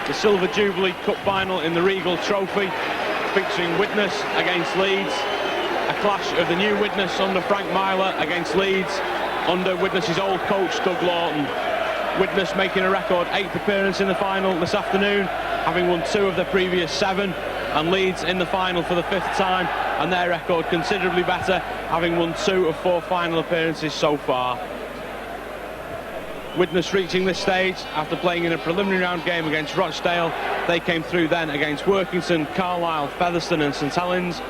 the Silver Jubilee Cup final in the Regal Trophy, featuring Widnes against Leeds. A clash of the new Widnes under Frank Myler against Leeds under Widnes' old coach Doug Lawton. Widnes making a record 8th appearance in the final this afternoon, having won 2 of their previous 7, and Leeds in the final for the 5th time, and their record considerably better, having won 2 of 4 final appearances so far. Widnes reaching this stage after playing in a preliminary round game against Rochdale. They came through then against Workington, Carlisle, Featherstone and St Helens.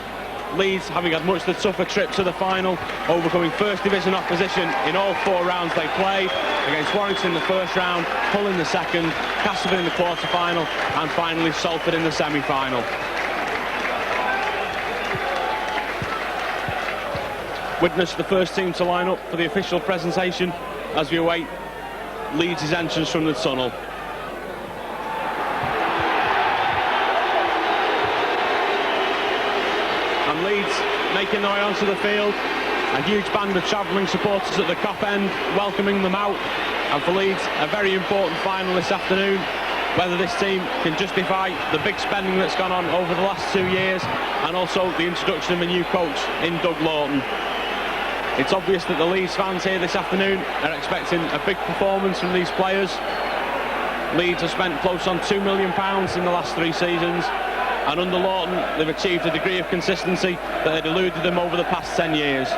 Leeds having had much the tougher trip to the final, overcoming first division opposition in all 4 rounds they played, against Warrington in the first round, Hull in the second, Castleford in the quarter-final, and finally Salford in the semi-final. Widnes the first team to line up for the official presentation as we await Leeds' entrance from the tunnel. And Leeds making their way onto the field. A huge band of travelling supporters at the Kop end welcoming them out. And for Leeds, a very important final this afternoon. Whether this team can justify the big spending that's gone on over the last 2 years, and also the introduction of a new coach in Doug Lawton. It's obvious that the Leeds fans here this afternoon are expecting a big performance from these players. Leeds have spent close on £2 million in the last 3 seasons, and under Lawton they've achieved a degree of consistency that had eluded them over the past 10 years.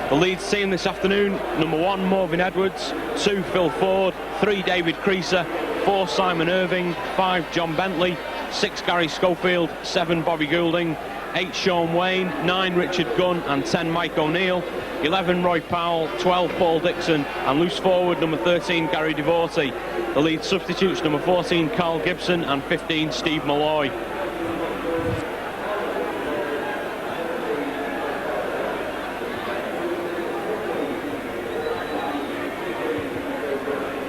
The Leeds team this afternoon: number 1 Morvin Edwards, 2 Phil Ford, 3 David Creaser, 4 Simon Irving, 5 John Bentley, 6 Gary Schofield, 7 Bobby Goulding, 8 Sean Wayne, 9 Richard Gunn and 10 Mike O'Neill, 11 Roy Powell, 12 Paul Dixon, and loose forward number 13 Gary Devorty. The Leeds substitutes: number 14 Carl Gibson and 15 Steve Malloy.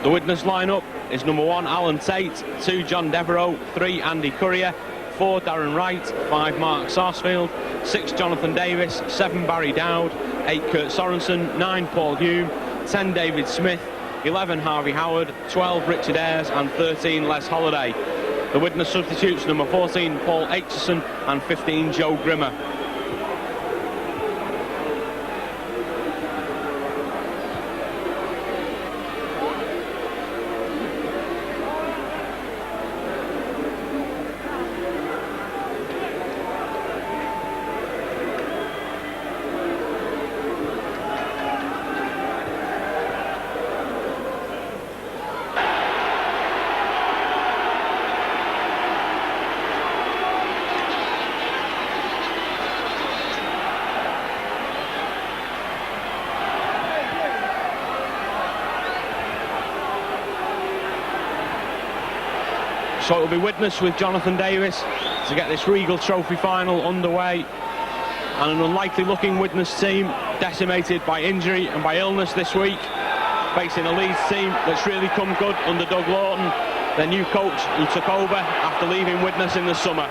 The Widnes line-up is number 1 Alan Tate, 2 John Devereux, 3 Andy Courier, 4 Darren Wright, 5 Mark Sarsfield, 6 Jonathan Davis, 7 Barry Dowd, 8 Kurt Sorensen, 9 Paul Hume, 10 David Smith, 11 Harvey Howard, 12 Richard Ayres and 13 Les Holliday. The Widnes substitutes: number 14 Paul Aitchison and 15 Joe Grimmer. So it'll be Widnes with Jonathan Davis to get this Regal Trophy final underway. And an unlikely looking Widnes team, decimated by injury and by illness this week, facing a Leeds team that's really come good under Doug Lawton, their new coach who took over after leaving Widnes in the summer.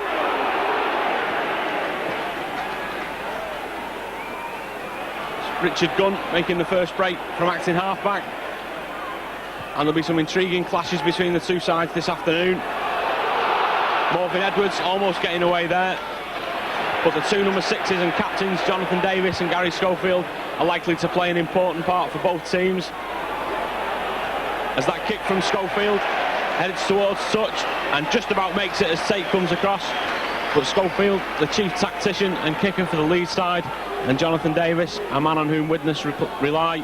Richard Gunn making the first break from acting halfback. And there'll be some intriguing clashes between the two sides this afternoon. Morvin Edwards almost getting away there, but the 2 number 6s and captains, Jonathan Davis and Gary Schofield, are likely to play an important part for both teams. As that kick from Schofield heads towards touch and just about makes it as Tate comes across, but Schofield, the chief tactician and kicker for the Leeds side, and Jonathan Davis, a man on whom Widnes rely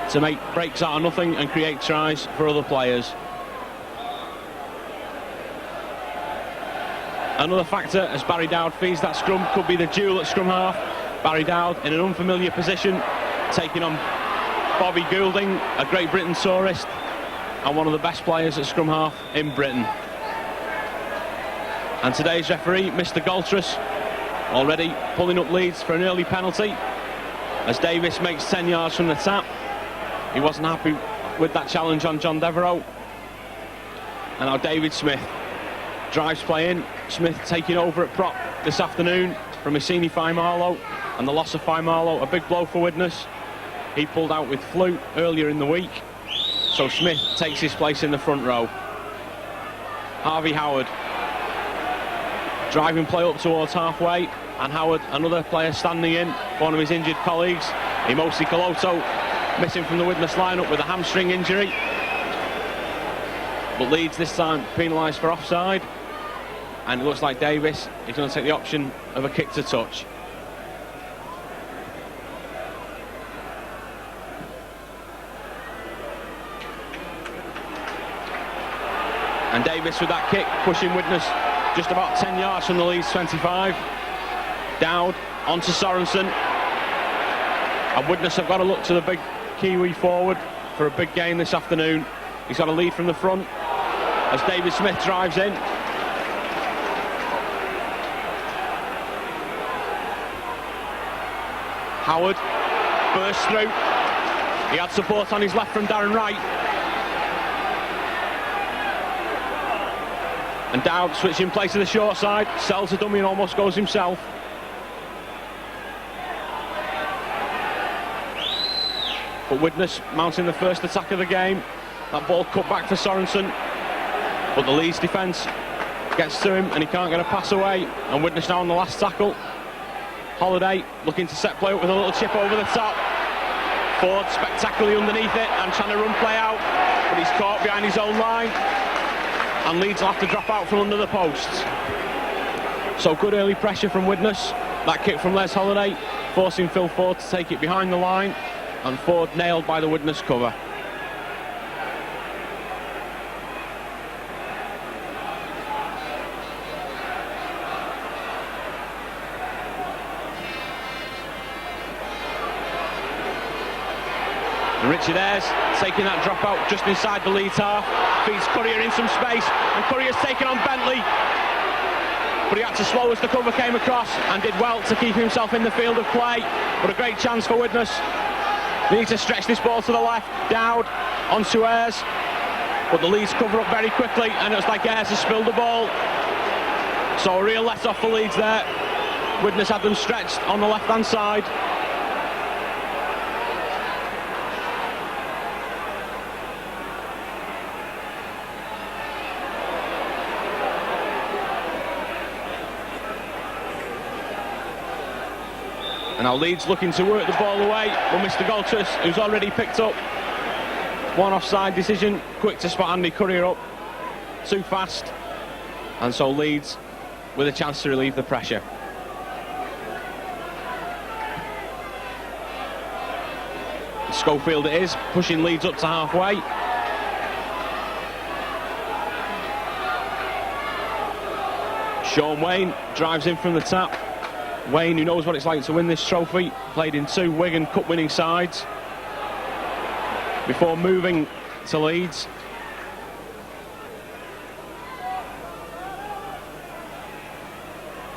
to make breaks out of nothing and create tries for other players. Another factor as Barry Dowd feeds that scrum could be the duel at scrum half. Barry Dowd in an unfamiliar position, taking on Bobby Goulding, a Great Britain tourist and one of the best players at scrum half in Britain. And today's referee, Mr. Galtrus, already pulling up Leeds for an early penalty as Davis makes 10 yards from the tap. He wasn't happy with that challenge on John Devereux. And now David Smith drives play in. Smith taking over at prop this afternoon from Issini Faimarlo, and the loss of Faimarlo, a big blow for Widnes. He pulled out with flu earlier in the week, so Smith takes his place in the front row. Harvey Howard driving play up towards halfway, and Howard, another player standing in, one of his injured colleagues, Imosi Koloto, missing from the Widnes lineup with a hamstring injury. But Leeds this time penalised for offside, and it looks like Davis is going to take the option of a kick to touch. And Davis with that kick, pushing Widnes just about 10 yards from the Leeds 25. Dowd onto Sorensen. And Widnes have got to look to the big Kiwi forward for a big game this afternoon. He's got a lead from the front as David Smith drives in. Howard bursts through. He had support on his left from Darren Wright. And Dowd switching place to the short side, sells a dummy and almost goes himself. But Widnes mounting the first attack of the game. That ball cut back for Sorensen, but the Leeds defence gets to him and he can't get a pass away. And Widnes now on the last tackle. Holiday looking to set play up with a little chip over the top. Ford spectacularly underneath it and trying to run play out, but he's caught behind his own line. And Leeds will have to drop out from under the posts. So good early pressure from Widnes. That kick from Les Holiday, forcing Phil Ford to take it behind the line, and Ford nailed by the Widnes cover. And Richard Ayres taking that drop out just inside the Leeds half, feeds Courier in some space, and Courier's taken on Bentley, but he had to slow as the cover came across and did well to keep himself in the field of play. But a great chance for Widnes. They need to stretch this ball to the left. Dowd onto Ayres, but the Leeds cover up very quickly, and it was like Ayres has spilled the ball. So a real let off for Leeds there. Widnes had them stretched on the left hand side. And now Leeds looking to work the ball away, but Mr. Galtrus, who's already picked up one offside decision, quick to spot Andy Courier up, too fast, and so Leeds with a chance to relieve the pressure. Schofield it is, pushing Leeds up to halfway. Sean Wayne drives in from the tap. Wayne, who knows what it's like to win this trophy, played in 2 Wigan Cup winning sides before moving to Leeds.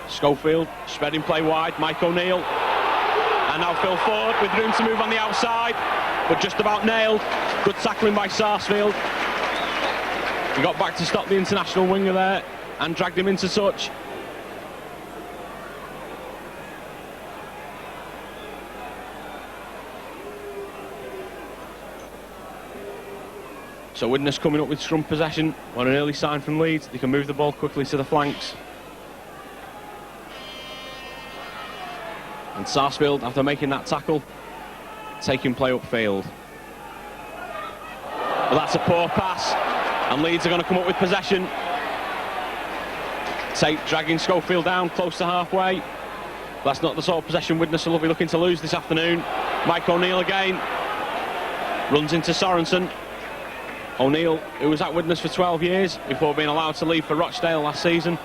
Schofield spreading play wide, Mike O'Neill, and now Phil Ford with room to move on the outside, but just about nailed. Good tackling by Sarsfield. He got back to stop the international winger there and dragged him into touch. So Widnes coming up with scrum possession on an early sign from Leeds. They can move the ball quickly to the flanks. And Sarsfield, after making that tackle, taking play upfield. But that's a poor pass, and Leeds are going to come up with possession. Dragging Schofield down close to halfway. That's not the sort of possession Widnes will be looking to lose this afternoon. Mike O'Neill again. Runs into Sorensen. O'Neill, who was at Widnes for 12 years before being allowed to leave for Rochdale last season,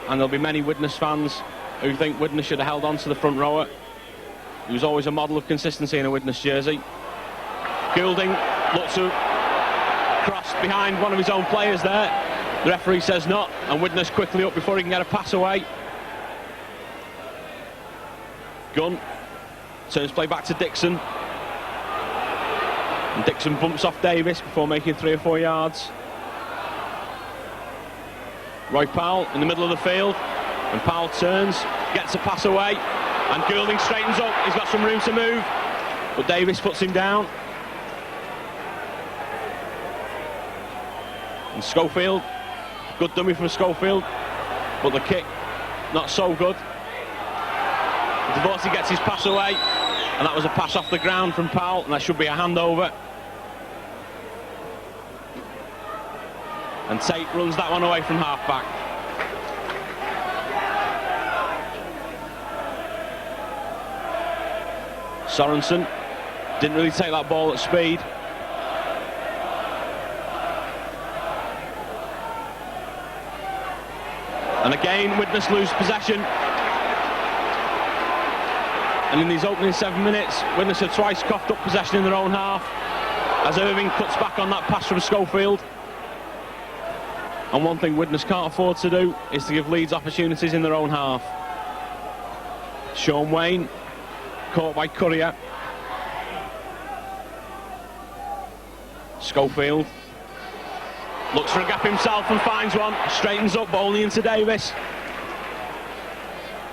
and there'll be many Widnes fans who think Widnes should have held on to the front rower. He was always a model of consistency in a Widnes jersey. Goulding looks to cross behind one of his own players there, The referee says not, and Widnes quickly up before he can get a pass away. Gunn turns play back to Dixon. And Dixon bumps off Davis before making 3 or 4 yards. Roy Powell in the middle of the field, and Powell turns, gets a pass away, and Goulding straightens up. He's got some room to move, but Davis puts him down. And Schofield, good dummy from Schofield, but the kick not so good. Divorcey gets his pass away, and that was a pass off the ground from Powell, and that should be a handover. And Tate runs that one away from half-back. Sorensen didn't really take that ball at speed. And again, Widnes lose possession. And in these opening 7 minutes, Widnes have twice coughed up possession in their own half, as Irving cuts back on that pass from Schofield. And one thing Widnes can't afford to do is to give Leeds opportunities in their own half. Sean Wayne, caught by Courier. Schofield looks for a gap himself and finds one, straightens up, bowling into Davis.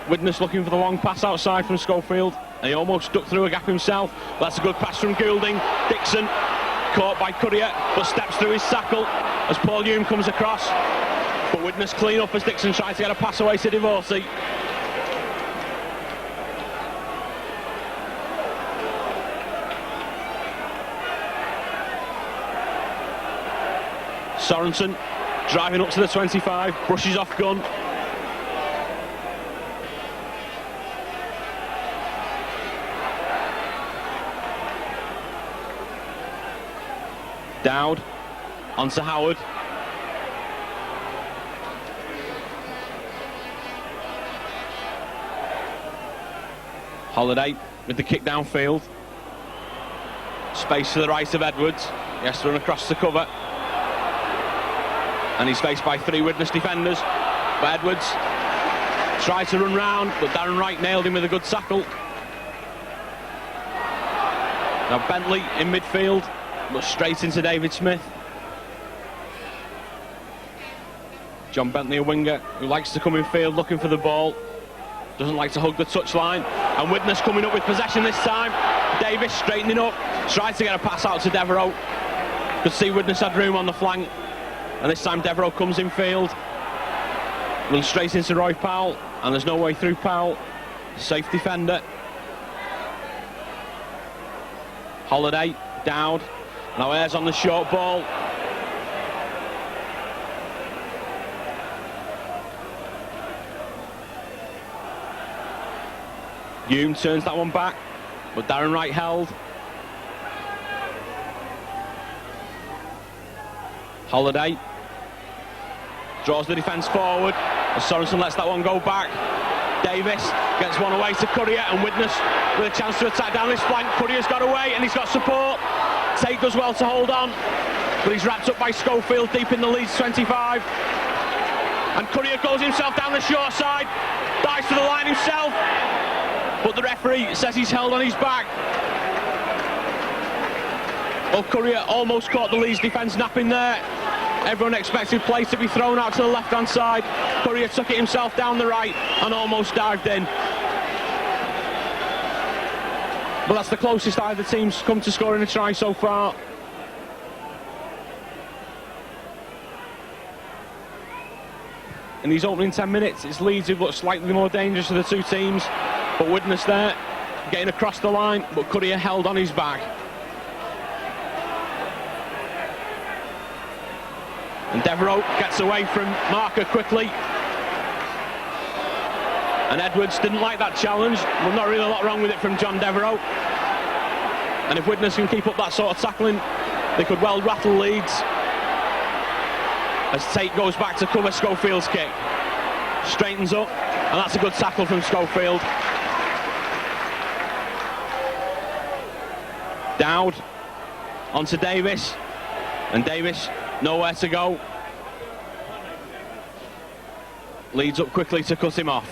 Widnes looking for the long pass outside from Schofield, and he almost ducked through a gap himself. That's a good pass from Goulding. Dixon caught by Courier, but steps through his tackle as Paul Hume comes across. But Widnes clean up as Dixon tries to get a pass away to Divorcey. Sorensen driving up to the 25, brushes off Gunn. Dowd onto Howard. Holiday with the kick downfield. Space to the right of Edwards. He has to run across the cover. And he's faced by 3 Widnes defenders. But Edwards tried to run round, but Darren Wright nailed him with a good tackle. Now Bentley in midfield, but straight into David Smith. John Bentley, a winger who likes to come in field looking for the ball, doesn't like to hug the touchline. And Widnes coming up with possession this time. Davis straightening up, tries to get a pass out to Devereux. Could see Widnes had room on the flank, and this time Devereux comes in field, runs straight into Roy Powell, and there's no way through Powell. Safe defender. Holiday, Dowd. Now Ayres on the short ball. Hume turns that one back, but Darren Wright held. Holiday draws the defence forward as Sorensen lets that one go back. Davis gets one away to Courier, and Widnes with a chance to attack down this flank. Courier's got away and he's got support. Tate does well to hold on, but he's wrapped up by Schofield deep in the Leeds 25. And Courier goes himself down the short side, dives to the line himself, but the referee says he's held on his back. Well, Courier almost caught the Leeds defence napping there. Everyone expected play to be thrown out to the left-hand side. Courier took it himself down the right and almost dived in. But that's the closest either team's come to scoring a try so far. In these opening 10 minutes, it's Leeds who've looked slightly more dangerous to the two teams. But Widnes there, getting across the line, but Courier held on his back. And Devereux gets away from Marker quickly. And Edwards didn't like that challenge. Well, not really a lot wrong with it from John Devereux. And if Widnes can keep up that sort of tackling, they could well rattle Leeds. As Tate goes back to cover Schofield's kick. Straightens up, and that's a good tackle from Schofield. Dowd onto Davis, and Davis nowhere to go. Leeds up quickly to cut him off.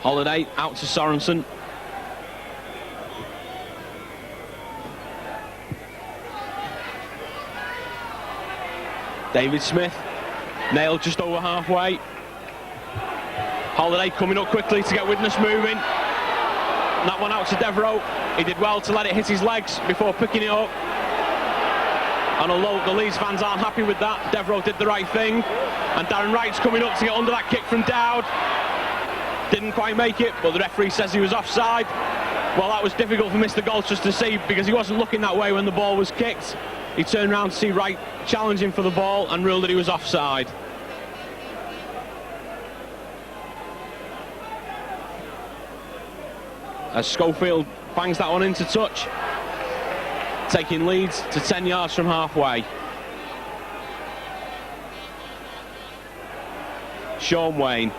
Holiday out to Sorensen. David Smith nailed just over halfway. Holiday coming up quickly to get Widnes moving. And that one out to Devereux. He did well to let it hit his legs before picking it up. And although the Leeds fans aren't happy with that, Devereux did the right thing. And Darren Wright's coming up to get under that kick from Dowd. Didn't quite make it, but the referee says he was offside. Well, that was difficult for Mr. Golchus to see because he wasn't looking that way when the ball was kicked. He turned around to see Wright challenging for the ball and ruled that he was offside. As Schofield bangs that one into touch, taking Leeds to 10 yards from halfway. Sean Wayne.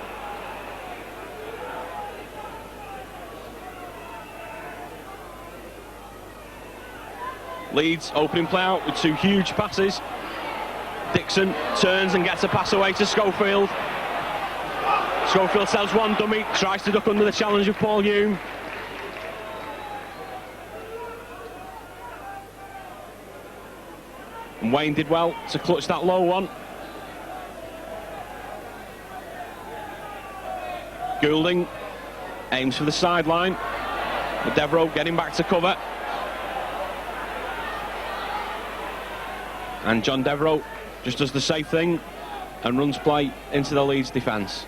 Leeds opening play out with two huge passes. Dixon turns and gets a pass away to Schofield. Schofield sells one dummy, tries to duck under the challenge of Paul Hume. And Wayne did well to clutch that low one. Goulding aims for the sideline, but Devereux getting back to cover. And John Devereux just does the safe thing and runs play into the Leeds defence.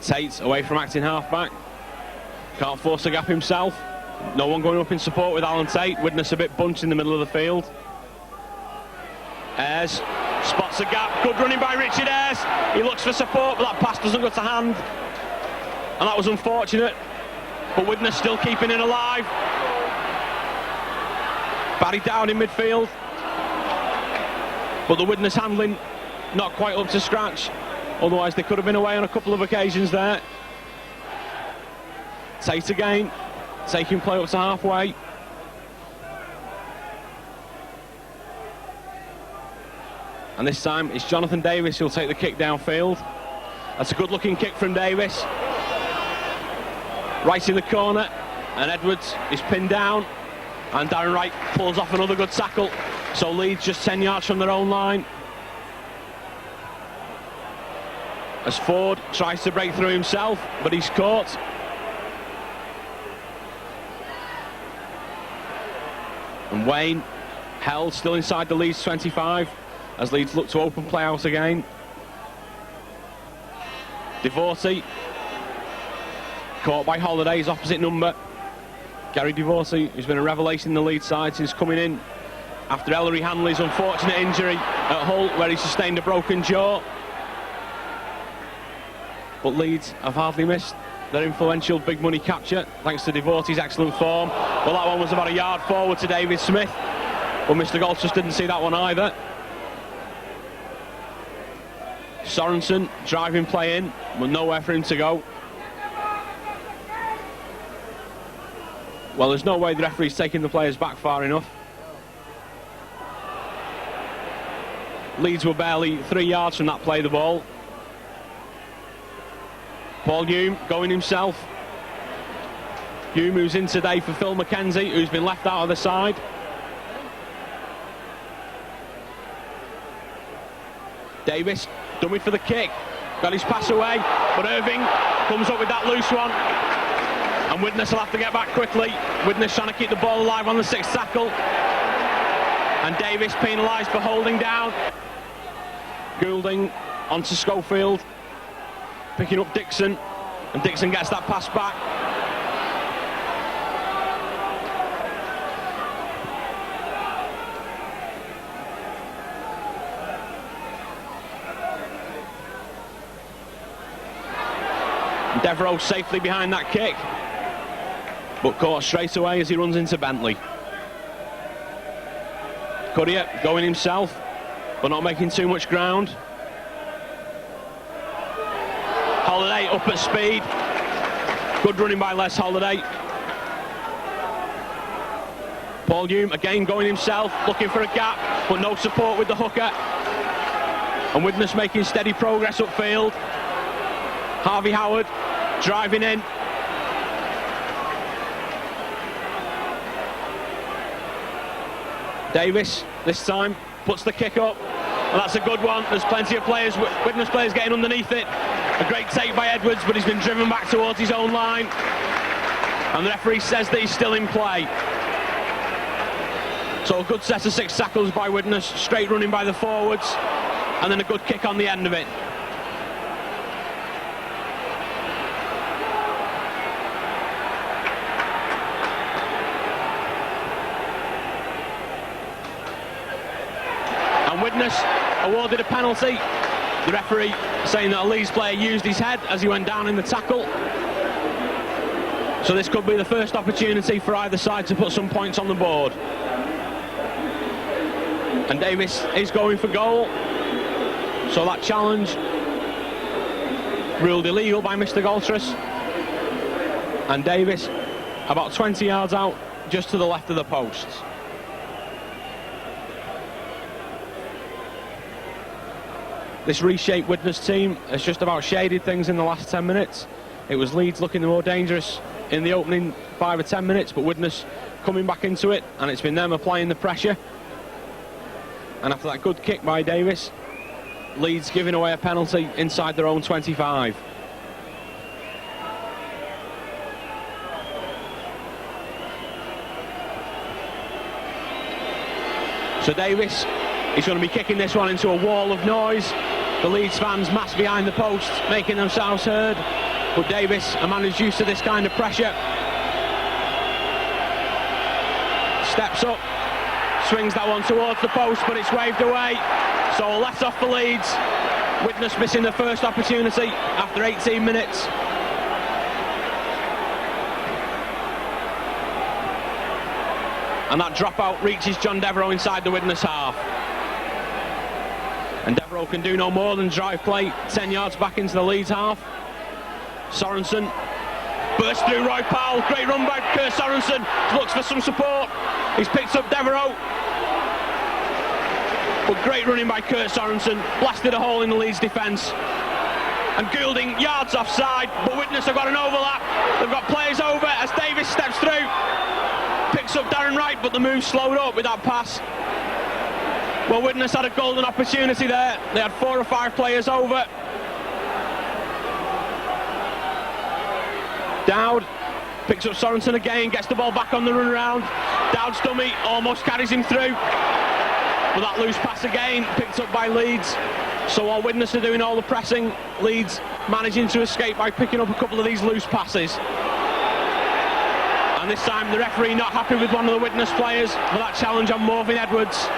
Tate away from acting half-back. Can't force a gap himself. No one going up in support with Alan Tate. Widnes a bit bunched in the middle of the field. Ayres spots a gap. Good running by Richard Ayres. He looks for support, but that pass doesn't go to hand. And that was unfortunate. But Widnes still keeping it alive. Barry down in midfield, but the Widnes handling not quite up to scratch, otherwise they could have been away on a couple of occasions there. Tate again, taking play up to halfway. And this time it's Jonathan Davis who'll take the kick downfield. That's a good looking kick from Davis. Right in the corner, and Edwards is pinned down. And Darren Wright pulls off another good tackle. So Leeds just 10 yards from their own line. As Ford tries to break through himself, but he's caught. And Wayne held still inside the Leeds 25 as Leeds look to open play out again. Devorty caught by Holiday's opposite number. Gary Devorty, who's been a revelation in the Leeds side since coming in after Ellery Hanley's unfortunate injury at Hull, where he sustained a broken jaw. But Leeds have hardly missed their influential big money capture thanks to Devorty's excellent form. Well, that one was about a yard forward to David Smith, but Mr. Golchus didn't see that one either. Sorensen driving play in, but nowhere for him to go. Well, there's no way the referee's taking the players back far enough. Leeds were barely 3 yards from that play the ball. Paul Hume going himself. Hume moves in today for Phil McKenzie, who's been left out of the side. Davis, dummy for the kick. Got his pass away, but Irving comes up with that loose one. And Widnes will have to get back quickly. Widnes trying to keep the ball alive on the sixth tackle. And Davis penalised for holding down. Goulding onto Schofield. Picking up Dixon. And Dixon gets that pass back. And Devereux safely behind that kick, but caught straight away as he runs into Bentley. Courier going himself, but not making too much ground. Holiday up at speed. Good running by Les Holiday. Paul Hume again going himself, looking for a gap, but no support with the hooker. And Widnes making steady progress upfield. Harvey Howard driving in. Davis this time puts the kick up, and that's a good one. There's plenty of players, Widnes players getting underneath it. A great take by Edwards, but he's been driven back towards his own line, and the referee says that he's still in play. So a good set of 6 tackles by Widnes, straight running by the forwards, and then a good kick on the end of it. And Widnes awarded a penalty. The referee saying that a Leeds player used his head as he went down in the tackle. So this could be the first opportunity for either side to put some points on the board. And Davis is going for goal. So that challenge ruled illegal by Mr. Galtras. And Davis about 20 yards out, just to the left of the posts. This reshaped Widnes team has just about shaded things in the last 10 minutes. It was Leeds looking the more dangerous in the opening 5 or 10 minutes, but Widnes coming back into it, and it's been them applying the pressure. And after that good kick by Davis, Leeds giving away a penalty inside their own 25. So Davis, he's going to be kicking this one into a wall of noise. The Leeds fans mass behind the posts, making themselves heard. But Davis, a man who's used to this kind of pressure, steps up, swings that one towards the post, but it's waved away. So a let off for Leeds. Widnes missing the first opportunity after 18 minutes. And that dropout reaches John Devereux inside the Widnes half. And Devereux can do no more than drive play 10 yards back into the Leeds half. Sorensen bursts through Roy Powell. Great run by Kurt Sorensen. Looks for some support. He's picked up Devereux. But great running by Kurt Sorensen. Blasted a hole in the Leeds defence. And Goulding yards offside. But Widnes have got an overlap. They've got players over as Davis steps through. Picks up Darren Wright, but the move slowed up with that pass. Well, Widnes had a golden opportunity there. They had 4 or 5 players over. Dowd picks up Sorensen again, gets the ball back on the run around. Dowd's dummy almost carries him through. But that loose pass again, picked up by Leeds. So while Widnes are doing all the pressing, Leeds managing to escape by picking up a couple of these loose passes. And this time the referee not happy with one of the Widnes players for that challenge on Morvin Edwards.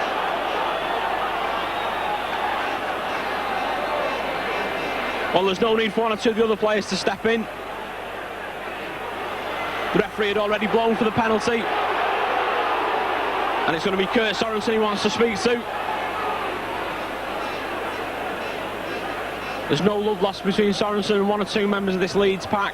Well, there's no need for 1 or 2 of the other players to step in. The referee had already blown for the penalty. And it's going to be Kurt Sorensen he wants to speak to. There's no love lost between Sorensen and 1 or 2 members of this Leeds pack.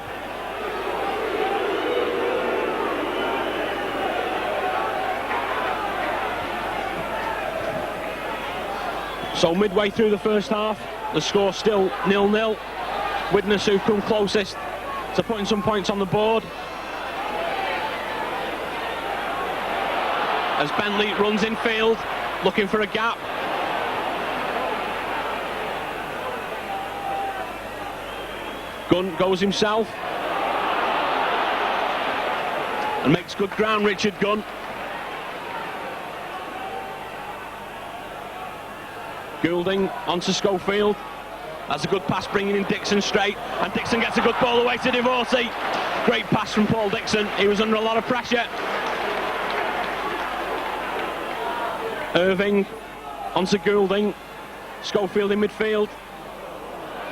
So midway through the first half, the score still 0-0. Widnes who've come closest to putting some points on the board. As Bentley runs in field, looking for a gap. Gunn goes himself. And makes good ground, Richard Gunn. Goulding onto Schofield. That's a good pass, bringing in Dixon straight, and Dixon gets a good ball away to Divorcey. Great pass from Paul Dixon. He was under a lot of pressure. Irving onto Goulding. Schofield in midfield.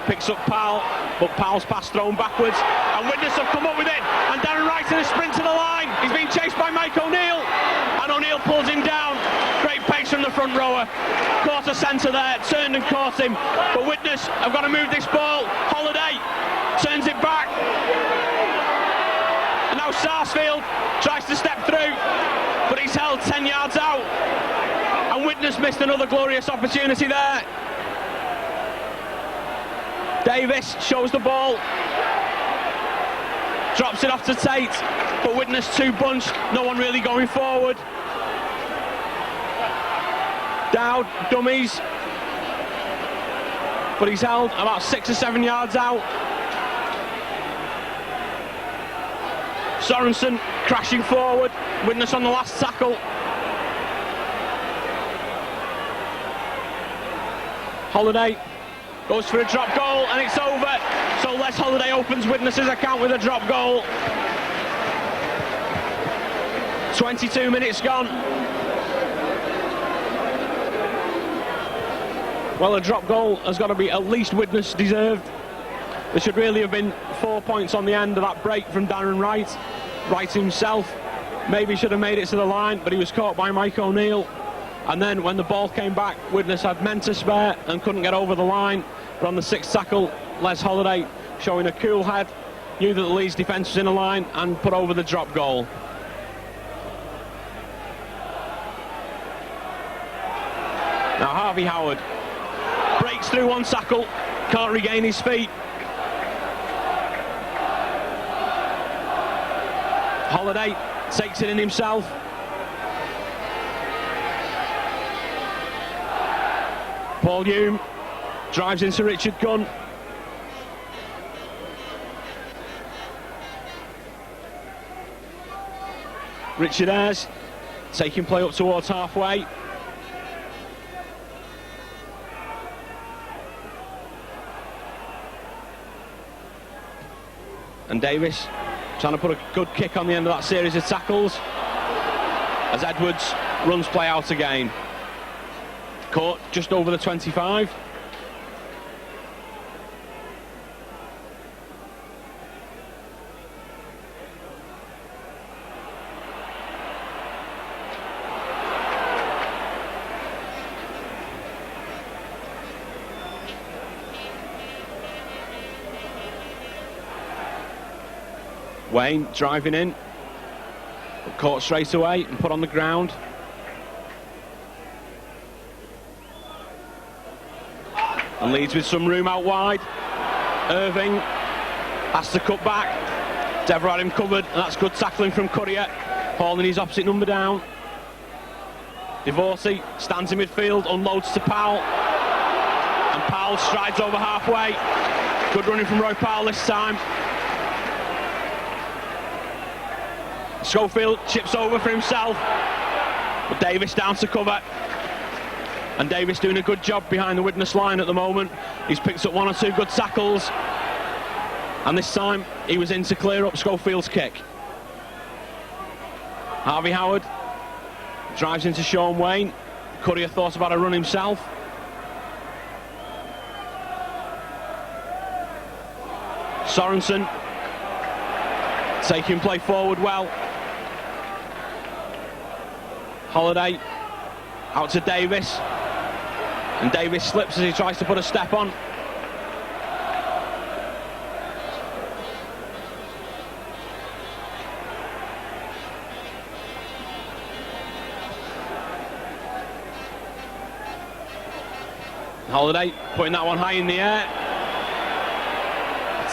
Picks up Powell, but Powell's pass thrown backwards. And Widnes have come up with it. And Darren Wright in a sprint to the line. He's being chased by Mike O'Neill. And O'Neill pulls him down. Great pace from the front rower. Caught a centre there, turned and caught him. But Widnes have got to move this ball. Holiday turns it back. And now Sarsfield tries to step through. but he's held 10 yards out, and Widnes missed another glorious opportunity there. Davis shows the ball, drops it off to Tate, but Widnes too bunched, no one really going forward. Dowd dummies, but he's held about 6 or 7 yards out. Sorensen crashing forward, Widnes on the last tackle. Holiday goes for a drop goal and it's over. So Les Holiday opens Widnes' account with a drop goal. 22 minutes gone. Well, a drop goal has got to be at least Widnes deserved. There should really have been 4 points on the end of that break from Darren Wright. Wright himself maybe should have made it to the line, but he was caught by Mike O'Neill. And then when the ball came back, Widnes had men to spare and couldn't get over the line. But on the 6th tackle, Les Holiday, showing a cool head, knew that the Leeds defence was in a line and put over the drop goal. Now Harvey Howard breaks through one tackle, can't regain his feet. Holiday takes it in himself. Paul Hume drives into Richard Gunn. Richard Ayres taking play up towards halfway. And Davis trying to put a good kick on the end of that series of tackles as Edwards runs play out again. Caught just over the 25. Wayne driving in, but caught straight away and put on the ground. And Leeds with some room out wide. Irving has to cut back. Dever had him covered, and that's good tackling from Courier, hauling his opposite number down. Divorcey stands in midfield, unloads to Powell, and Powell strides over halfway. Good running from Roy Powell this time. Schofield chips over for himself, but Davis down to cover. And Davis doing a good job behind the Widnes line at the moment. He's picked up 1 or 2 good tackles, and this time he was in to clear up Schofield's kick. Harvey Howard drives into Sean Wayne. Courier thought about a run himself. Sorensen taking play forward well. Holiday out to Davis, and Davis slips as he tries to put a step on. Holiday putting that one high in the air.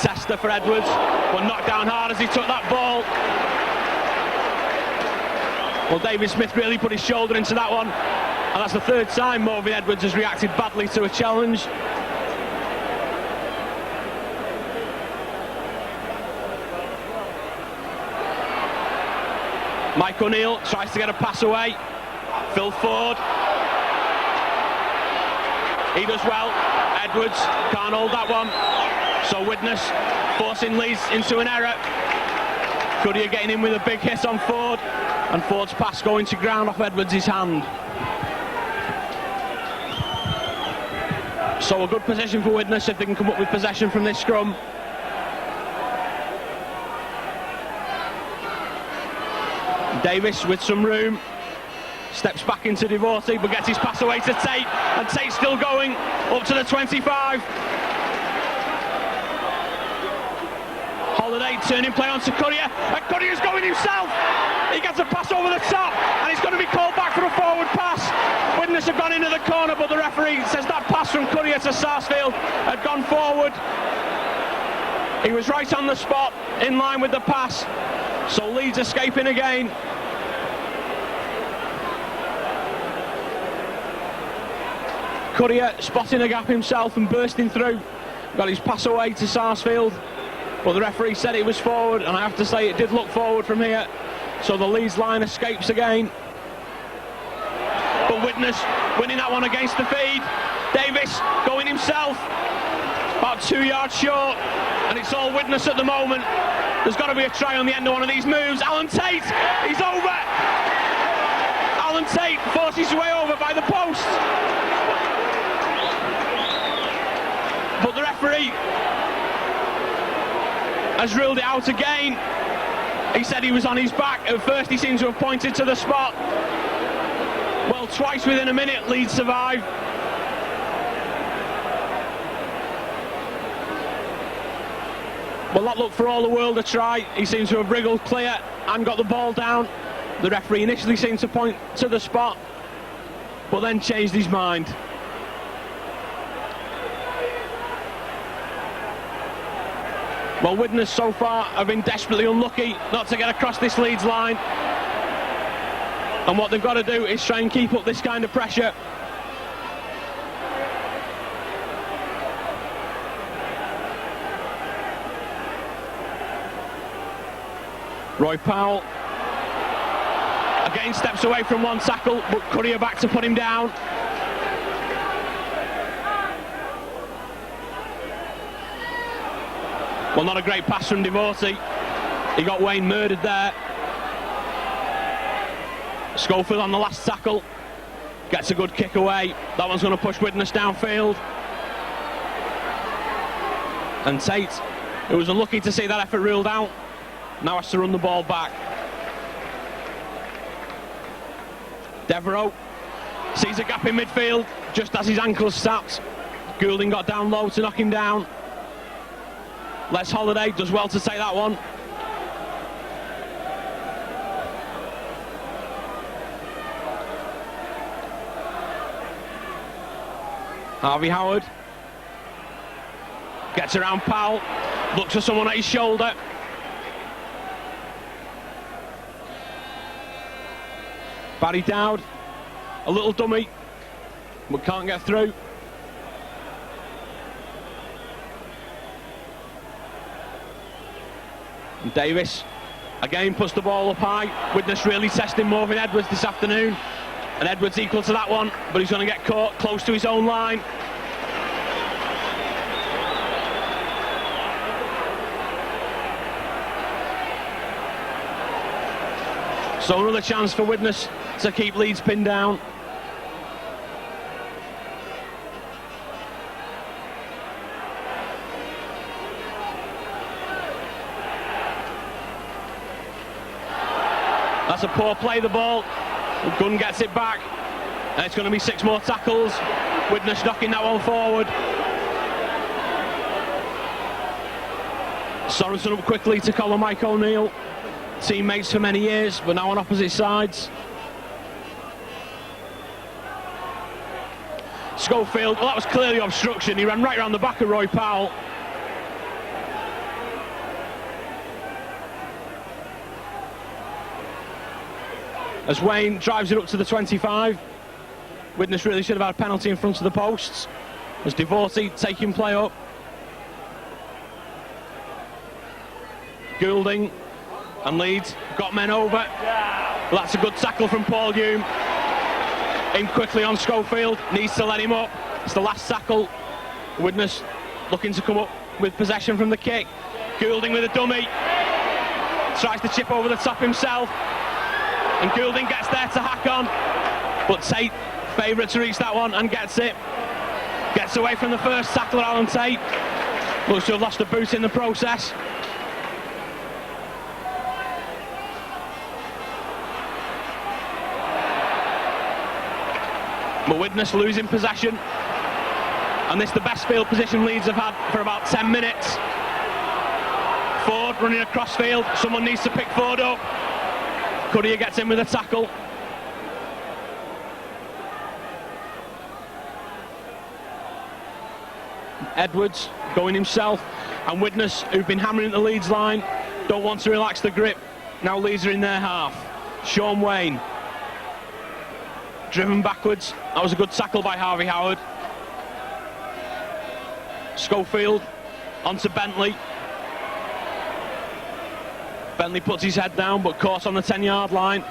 Tester for Edwards, but knocked down hard as he took that ball. Well, David Smith really put his shoulder into that one, and that's the 3rd time Morvin Edwards has reacted badly to a challenge. Mike O'Neill tries to get a pass away. Phil Ford, he does well. Edwards can't hold that one. So Widnes forcing Leeds into an error. Courier getting in with a big hit on Ford, and Ford's pass going to ground off Edwards' hand. So a good position for Widnes if they can come up with possession from this scrum. Davis with some room, steps back into Divorcey, but gets his pass away to Tate, and Tate's still going up to the 25. Holiday turning play on to Courier, and Courier's going himself. He gets a pass over the top, and it's going to be called back for a forward pass. Widnes have gone into the corner, but the referee says that pass from Courier to Sarsfield had gone forward. He was right on the spot, in line with the pass, so Leeds escaping again. Courier spotting a gap himself and bursting through. Got his pass away to Sarsfield, but the referee said it was forward, and I have to say it did look forward from here. So the Leeds line escapes again. But Widnes winning that one against the feed. Davis going himself, about 2 yards short, and it's all Widnes at the moment. There's got to be a try on the end of one of these moves. Alan Tate, he's over. Alan Tate forces his way over by the post. But the referee has ruled it out again. He said he was on his back. At first he seems to have pointed to the spot. Well, twice within a minute, Leeds survive. Well, that looked for all the world a try. He seems to have wriggled clear and got the ball down. The referee initially seemed to point to the spot, but then changed his mind. Well, Widnes so far have been desperately unlucky not to get across this Leeds line. And what they've got to do is try and keep up this kind of pressure. Roy Powell again steps away from one tackle, but Courier back to put him down. Well, not a great pass from Devotee. He got Wayne murdered there. Schofield on the last tackle. Gets a good kick away. That one's going to push Widnes downfield. And Tate, who was unlucky to see that effort ruled out, now has to run the ball back. Devereux sees a gap in midfield just as his ankle's snapped. Goulding got down low to knock him down. Les Holiday does well to take that one. Harvey Howard gets around Powell, looks for someone at his shoulder. Barry Dowd, a little dummy, but can't get through. And Davis again puts the ball up high. Widnes really testing Morgan Edwards this afternoon, and Edwards equal to that one, but he's going to get caught close to his own line. So another chance for Widnes to keep Leeds pinned down. That's a poor play, the ball. Gunn gets it back, and it's going to be 6 more tackles. Widnes knocking that one forward. Sorensen up quickly to cover Mike O'Neill. Teammates for many years, but now on opposite sides. Schofield, well, that was clearly obstruction. He ran right around the back of Roy Powell. As Wayne drives it up to the 25. Widnes really should have had a penalty in front of the posts. As Devotee taking play up. Goulding and Leeds got men over. Well, that's a good tackle from Paul Hume. In quickly on Schofield, needs to let him up. It's the last tackle. Widnes looking to come up with possession from the kick. Goulding with a dummy. Tries to chip over the top himself. And Goulding gets there to hack on. But Tate, favourite to reach that one, and gets it. Gets away from the first tackler, Alan Tate. Looks to have lost a boot in the process. But Widnes losing possession, and this is the best field position Leeds have had for about 10 minutes. Ford running across field. Someone needs to pick Ford up. Courier gets in with a tackle. Edwards going himself, and Widnes, who've been hammering at the Leeds line, don't want to relax the grip. Now Leeds are in their half. Sean Wayne driven backwards. That was a good tackle by Harvey Howard. Schofield onto Bentley. Bentley puts his head down, but caught on the 10-yard line.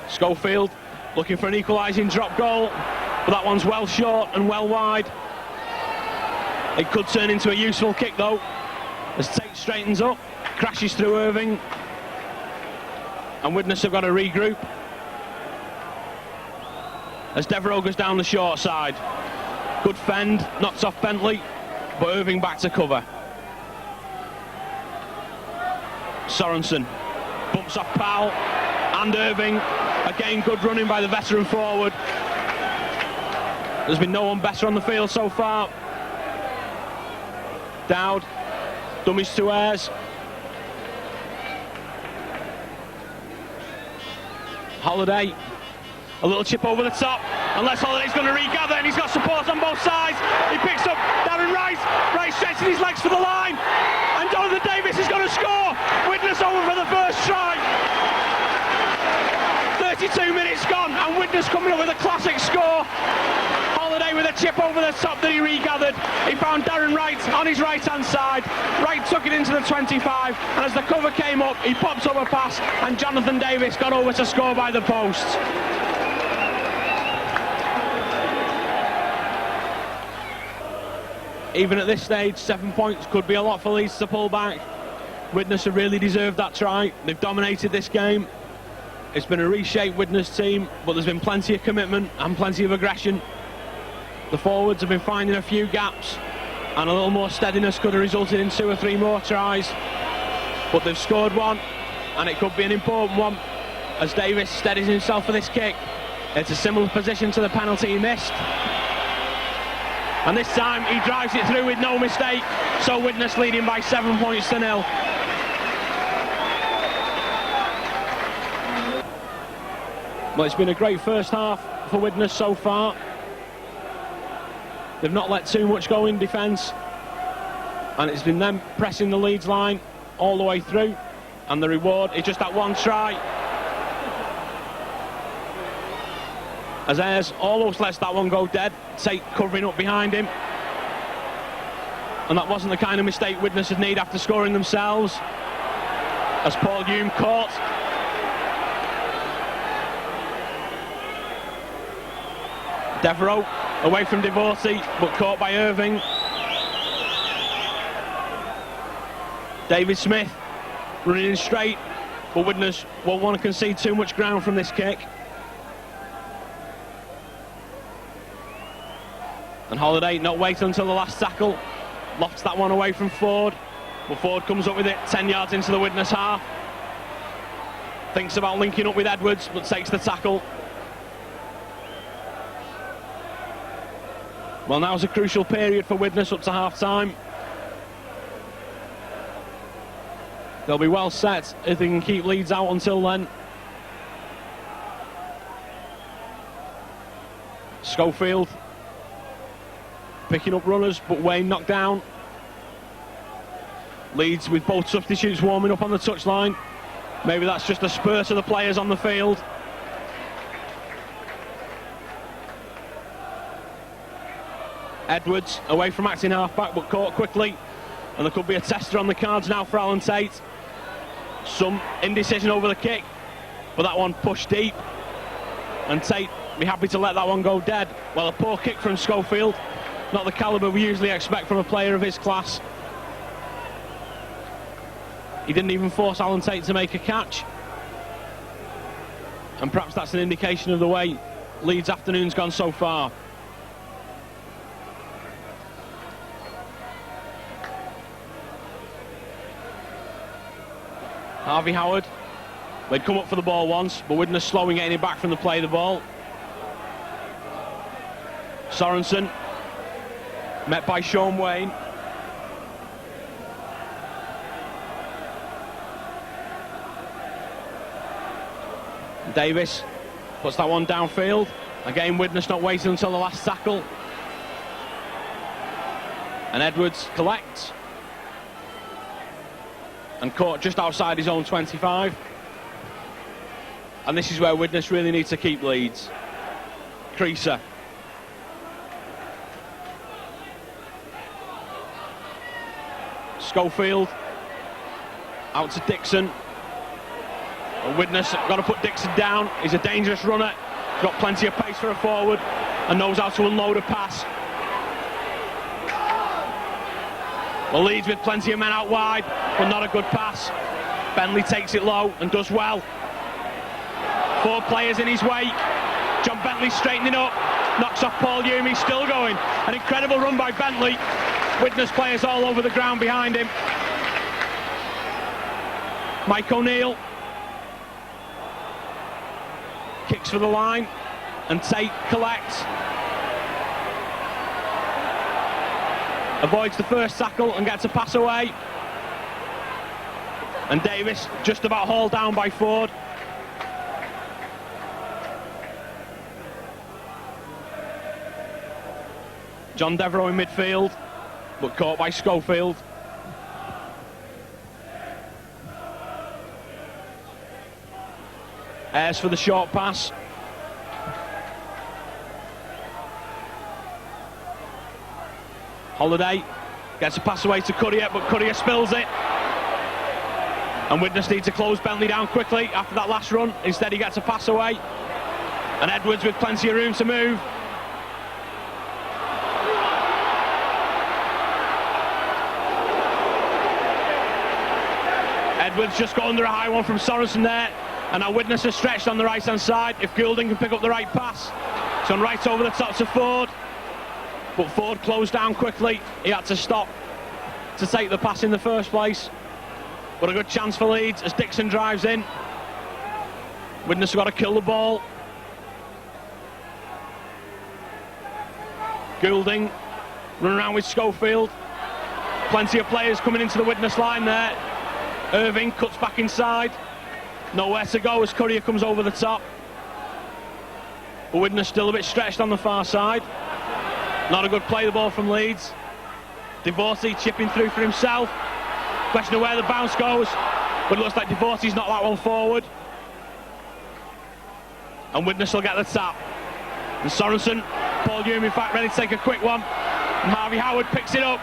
Schofield looking for an equalising drop goal, but that one's well short and well wide. It could turn into a useful kick though, as Tate straightens up, crashes through Irving, and Widnes have got to regroup as Devereux goes down the short side. Good fend, knocks off Bentley, but Irving back to cover. Sorensen bumps off Powell and Irving. Again, good running by the veteran forward. There's been no one better on the field so far. Dowd, dummies to Ayres. Holiday, a little chip over the top, unless Holiday's going to regather, and he's got support on both sides. He picks up Darren Wright. Wright stretching his legs for the line, and Jonathan Davis is going to score. Widnes over for the first try. 32 minutes gone, and Widnes coming up with a classic score. Holiday with a chip over the top that he regathered. He found Darren Wright on his right hand side. Wright took it into the 25, and as the cover came up, he popped up a pass, and Jonathan Davis got over to score by the post. Even at this stage, 7 points could be a lot for Leeds to pull back. Widnes have really deserved that try. They've dominated this game. It's been a reshaped Widnes team, but there's been plenty of commitment and plenty of aggression. The forwards have been finding a few gaps, and a little more steadiness could have resulted in 2 or 3 more tries. But they've scored one, and it could be an important one, as Davis steadies himself for this kick. It's a similar position to the penalty he missed. And this time he drives it through with no mistake, so Widnes leading by 7 points to 0. Well, it's been a great first half for Widnes so far. They've not let too much go in defence, and it's been them pressing the Leeds line all the way through, and the reward is just that one try. As Ayres almost lets that one go dead, Tate covering up behind him, and that wasn't the kind of mistake Widnes would need after scoring themselves, as Paul Hume caught. Devereux away from Devotee, but caught by Irving. David Smith running in straight, but Widnes won't want to concede too much ground from this kick. And Holiday not waiting until the last tackle, lofts that one away from Ford, but Ford comes up with it 10 yards into the Widnes half. Thinks about linking up with Edwards, but takes the tackle. Well, now's a crucial period for Widnes up to half-time. They'll be well set if they can keep Leeds out until then. Schofield picking up runners, but Wayne knocked down. Leeds with both substitutes warming up on the touchline. Maybe that's just a spur to the players on the field. Edwards away from acting half-back, but caught quickly, and there could be a tester on the cards now for Alan Tate. Some indecision over the kick, but that one pushed deep, and Tate be happy to let that one go dead. Well, a poor kick from Schofield, not the calibre we usually expect from a player of his class. He didn't even force Alan Tate to make a catch, and perhaps that's an indication of the way Leeds' afternoon's gone so far. Harvey Howard, they'd come up for the ball once, but Widnes slowing getting it back from the play of the ball. Sorensen met by Sean Wayne. Davis puts that one downfield. Again, Widnes not waiting until the last tackle. And Edwards collects. And caught just outside his own 25. And this is where Widnes really needs to keep Leeds. Creaser. Schofield. Out to Dixon. And Widnes got to put Dixon down. He's a dangerous runner. Got plenty of pace for a forward and knows how to unload a pass. Well, Leeds with plenty of men out wide, but not a good pass. Bentley takes it low and does well. 4 players in his way. John Bentley straightening up, knocks off Paul Hume, he's still going. An incredible run by Bentley. Widnes players all over the ground behind him. Mike O'Neill kicks for the line, and Tate collects. Avoids the first tackle and gets a pass away. And Davis just about hauled down by Ford. John Devereux in midfield, but caught by Schofield. Ayres for the short pass. Holiday gets a pass away to Courier, but Courier spills it. And Widnes need to close Bentley down quickly after that last run. Instead he gets a pass away. And Edwards with plenty of room to move. Edwards just got under a high one from Sorensen there. And now Widnes is stretched on the right hand side. If Goulding can pick up the right pass, it's on right over the top to Ford. But Ford closed down quickly. He had to stop to take the pass in the first place. But a good chance for Leeds as Dixon drives in. Widnes have got to kill the ball. Goulding run around with Schofield. Plenty of players coming into the Widnes line there. Irving cuts back inside. Nowhere to go as Courier comes over the top. But Widnes still a bit stretched on the far side. Not a good play the ball from Leeds. Divorcey chipping through for himself. Question of where the bounce goes, but it looks like Divorcey's knocked that one forward. And Widnes will get the tap. And Sorensen, Paul Hume in fact ready to take a quick one. And Harvey Howard picks it up.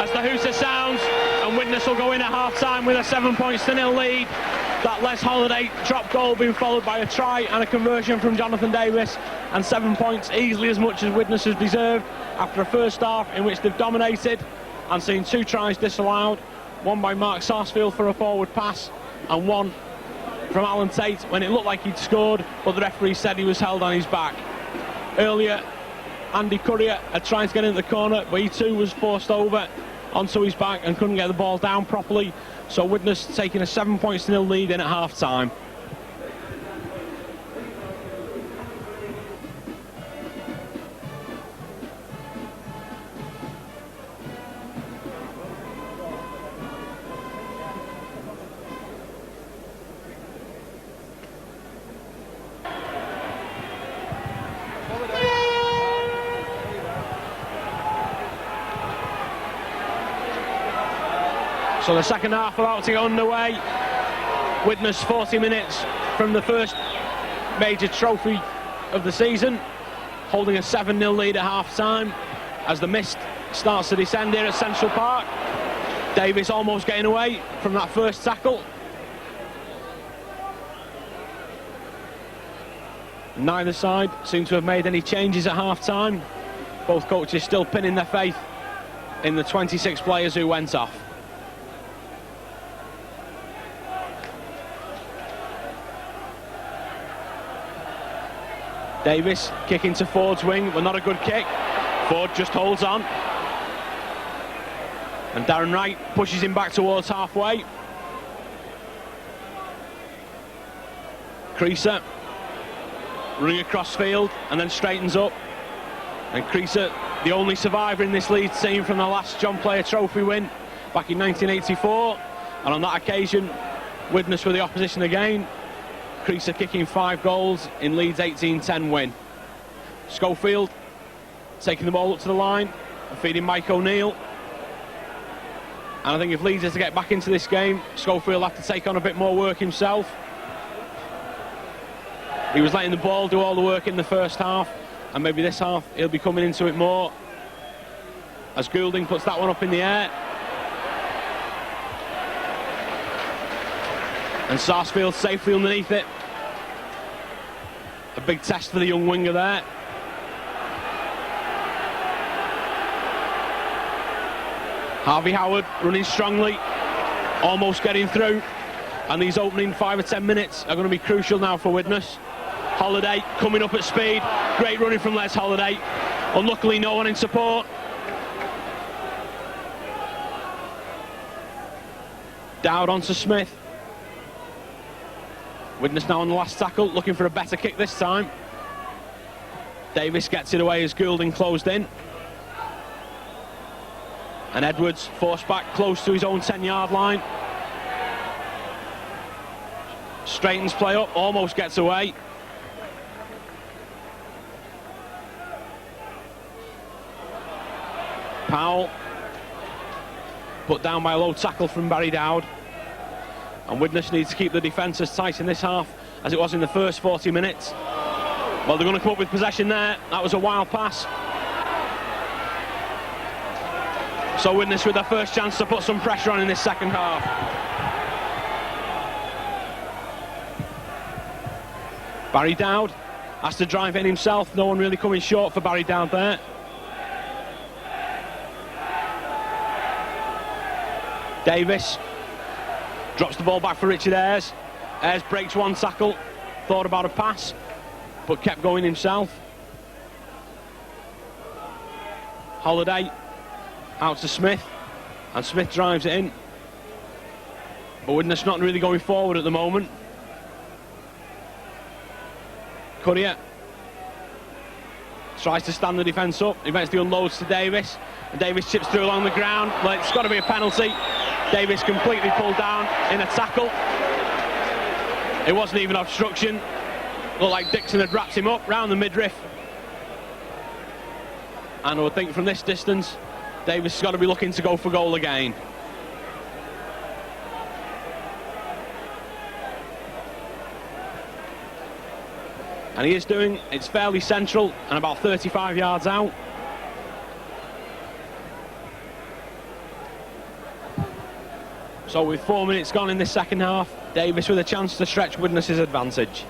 As the hooter sounds, and Widnes will go in at half-time with a 7-0 lead. That Les Holiday drop goal being followed by a try and a conversion from Jonathan Davis, and 7 points, easily as much as Widnes has deserved after a first half in which they've dominated and seen 2 tries disallowed, one by Mark Sarsfield for a forward pass and one from Alan Tate when it looked like he'd scored, but the referee said he was held on his back. Earlier, Andy Courier had tried to get into the corner, but he too was forced over onto his back and couldn't get the ball down properly. So Widnes taking a 7-0 lead in at half-time. So the second half about to get underway. Widnes 40 minutes from the first major trophy of the season, holding a 7-0 lead at half-time as the mist starts to descend here at Central Park. Davis almost getting away from that first tackle. Neither side seem to have made any changes at half-time. Both coaches still pinning their faith in the 26 players who went off. Davis kicking to Ford's wing, but not a good kick. Ford just holds on. And Darren Wright pushes him back towards halfway. Creaser running across field and then straightens up. And Creaser, the only survivor in this Leeds team from the last John Player Trophy win back in 1984. And on that occasion, Widnes were the opposition again. Creaser kicking 5 goals in Leeds' 18-10 win. Schofield taking the ball up to the line and feeding Mike O'Neill. And I think if Leeds is to get back into this game, Schofield will have to take on a bit more work himself. He was letting the ball do all the work in the first half, and maybe this half he'll be coming into it more. As Goulding puts that one up in the air. And Sarsfield safely underneath it. A big test for the young winger there. Harvey Howard running strongly, almost getting through. And these opening 5 or 10 minutes are going to be crucial now for Widnes. Holiday coming up at speed. Great running from Les Holiday. Unluckily, no one in support. Dowd onto Smith. Widnes now on the last tackle, looking for a better kick this time. Davis gets it away as Goulding closed in. And Edwards forced back close to his own 10-yard line. Straightens play up, almost gets away. Powell put down by a low tackle from Barry Dowd. And Widnes needs to keep the defence as tight in this half as it was in the first 40 minutes. Well, they're going to come up with possession there. That was a wild pass. So Widnes with their first chance to put some pressure on in this second half. Barry Dowd has to drive in himself. No one really coming short for Barry Dowd there. Davis drops the ball back for Richard Ayres. Ayres breaks one tackle, thought about a pass, but kept going himself. Holiday out to Smith, and Smith drives it in. But Widnes not really going forward at the moment. Courier tries to stand the defence up, eventually unloads to Davis, and Davis chips through along the ground. Well, it's got to be a penalty. Davis completely pulled down in a tackle. It wasn't even obstruction. Looked like Dixon had wrapped him up round the midriff. And I would think from this distance, Davis has got to be looking to go for goal again. And he is doing. It's fairly central and about 35 yards out. So with 4 minutes gone in this second half, Davis with a chance to stretch Widnes' advantage.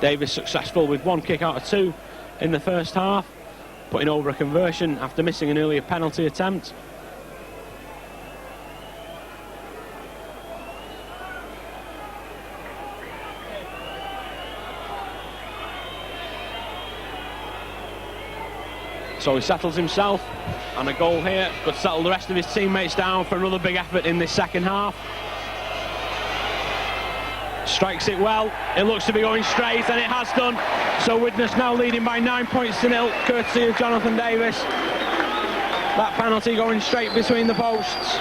Davis successful with 1 kick out of 2 in the first half, putting over a conversion after missing an earlier penalty attempt. So he settles himself, and a goal here could settle the rest of his teammates down for another big effort in this second half. Strikes it well, it looks to be going straight, and it has done. So Widnes now leading by 9 points to 0, courtesy of Jonathan Davis. That penalty going straight between the posts.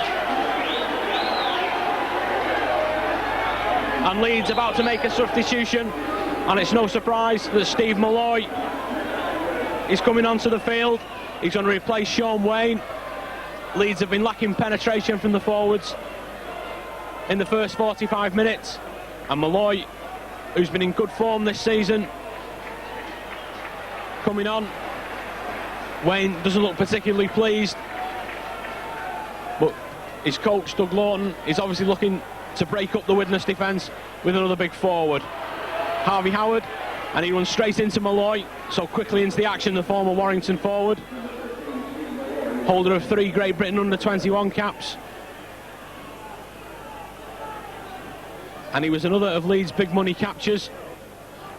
And Leeds about to make a substitution, and it's no surprise that Steve Malloy is coming onto the field. He's going to replace Sean Wayne. Leeds have been lacking penetration from the forwards in the first 45 minutes. And Malloy, who's been in good form this season, coming on. Wayne doesn't look particularly pleased, but his coach, Doug Lawton, is obviously looking to break up the Widnes defence with another big forward. Harvey Howard, and he runs straight into Malloy, so quickly into the action, the former Warrington forward. Holder of 3 Great Britain under-21 caps. And he was another of Leeds' big money captures.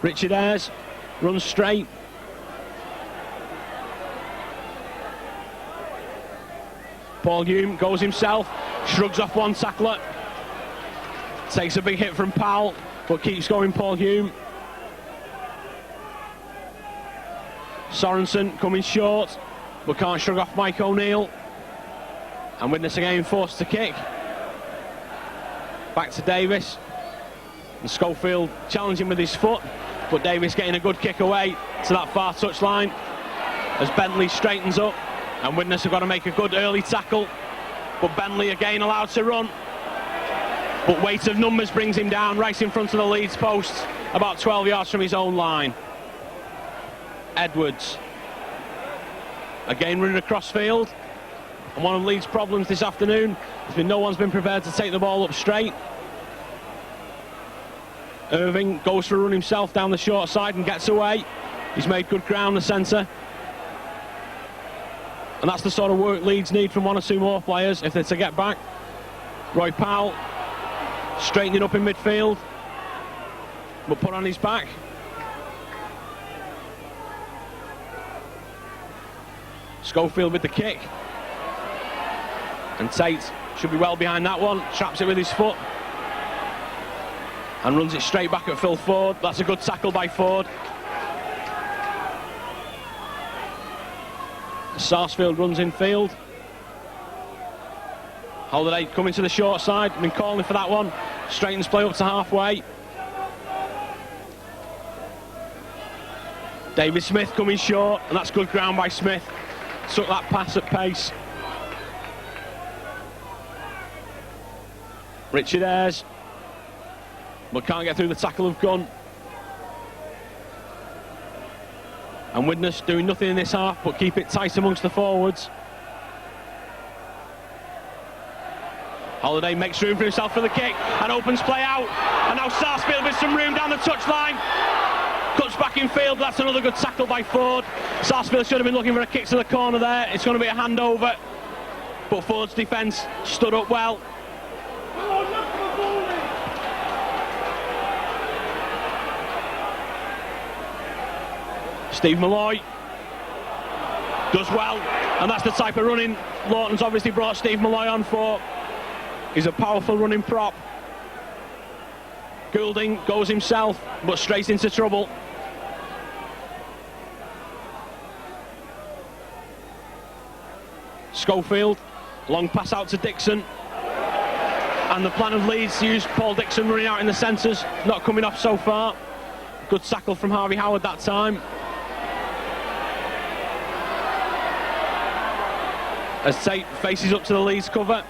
Richard Ayres runs straight. Paul Hume goes himself, shrugs off one tackler, takes a big hit from Powell, but keeps going Paul Hume. Sorensen coming short, but can't shrug off Mike O'Neill. And Widnes again forced to kick. Back to Davis. And Schofield challenging with his foot, but Davis getting a good kick away to that far touchline as Bentley straightens up. And Widnes have got to make a good early tackle, but Bentley again allowed to run. But weight of numbers brings him down right in front of the Leeds post, about 12 yards from his own line. Edwards again running across field, and one of Leeds' problems this afternoon has been no one's been prepared to take the ball up straight. Irving goes for a run himself down the short side and gets away. He's made good ground the centre, and that's the sort of work Leeds need from one or two more players if they're to get back. Roy Powell straightening up in midfield, but put on his back. Schofield with the kick, and Tate should be well behind that one, traps it with his foot and runs it straight back at Phil Ford. That's a good tackle by Ford. Sarsfield runs in field. Holiday coming to the short side, been calling for that one, straightens play up to halfway. David Smith coming short, and that's good ground by Smith. Took that pass at pace. Richard Ayres, but can't get through the tackle of Gunn. And Widnes doing nothing in this half but keep it tight amongst the forwards. Holiday makes room for himself for the kick and opens play out. And now Sarsfield with some room down the touchline. Cuts back in field, that's another good tackle by Ford. Sarsfield should have been looking for a kick to the corner there. It's going to be a handover, but Ford's defence stood up well. Steve Malloy does well, and that's the type of running Lawton's obviously brought Steve Malloy on for. He's a powerful running prop. Goulding goes himself, but straight into trouble. Schofield, long pass out to Dixon. And the plan of Leeds to use Paul Dixon running out in the centres, not coming off so far. Good tackle from Harvey Howard that time. As Tate faces up to the Leeds cover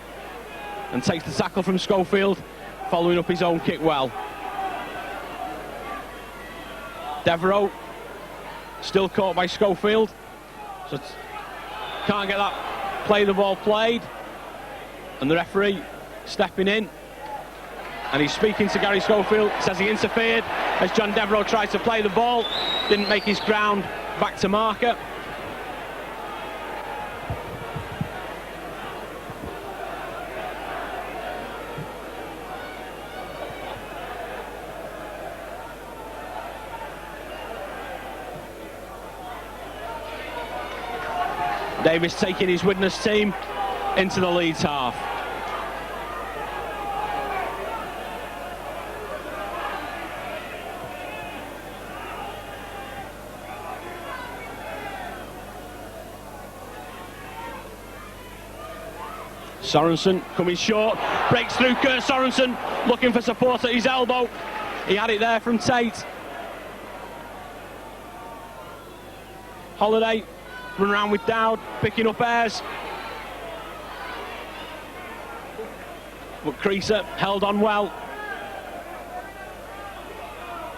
and takes the tackle from Schofield, following up his own kick well. Devereux still caught by Schofield, so can't get that play the ball played, and the referee stepping in, and he's speaking to Gary Schofield, says he interfered as John Devereux tried to play the ball, didn't make his ground back to marker. Davis taking his Widnes team into the Leeds half. Sorensen coming short, breaks through. Kurt Sorensen looking for support at his elbow. He had it there from Tate. Holiday run around with Dowd, picking up Ayres. But Creaser held on well.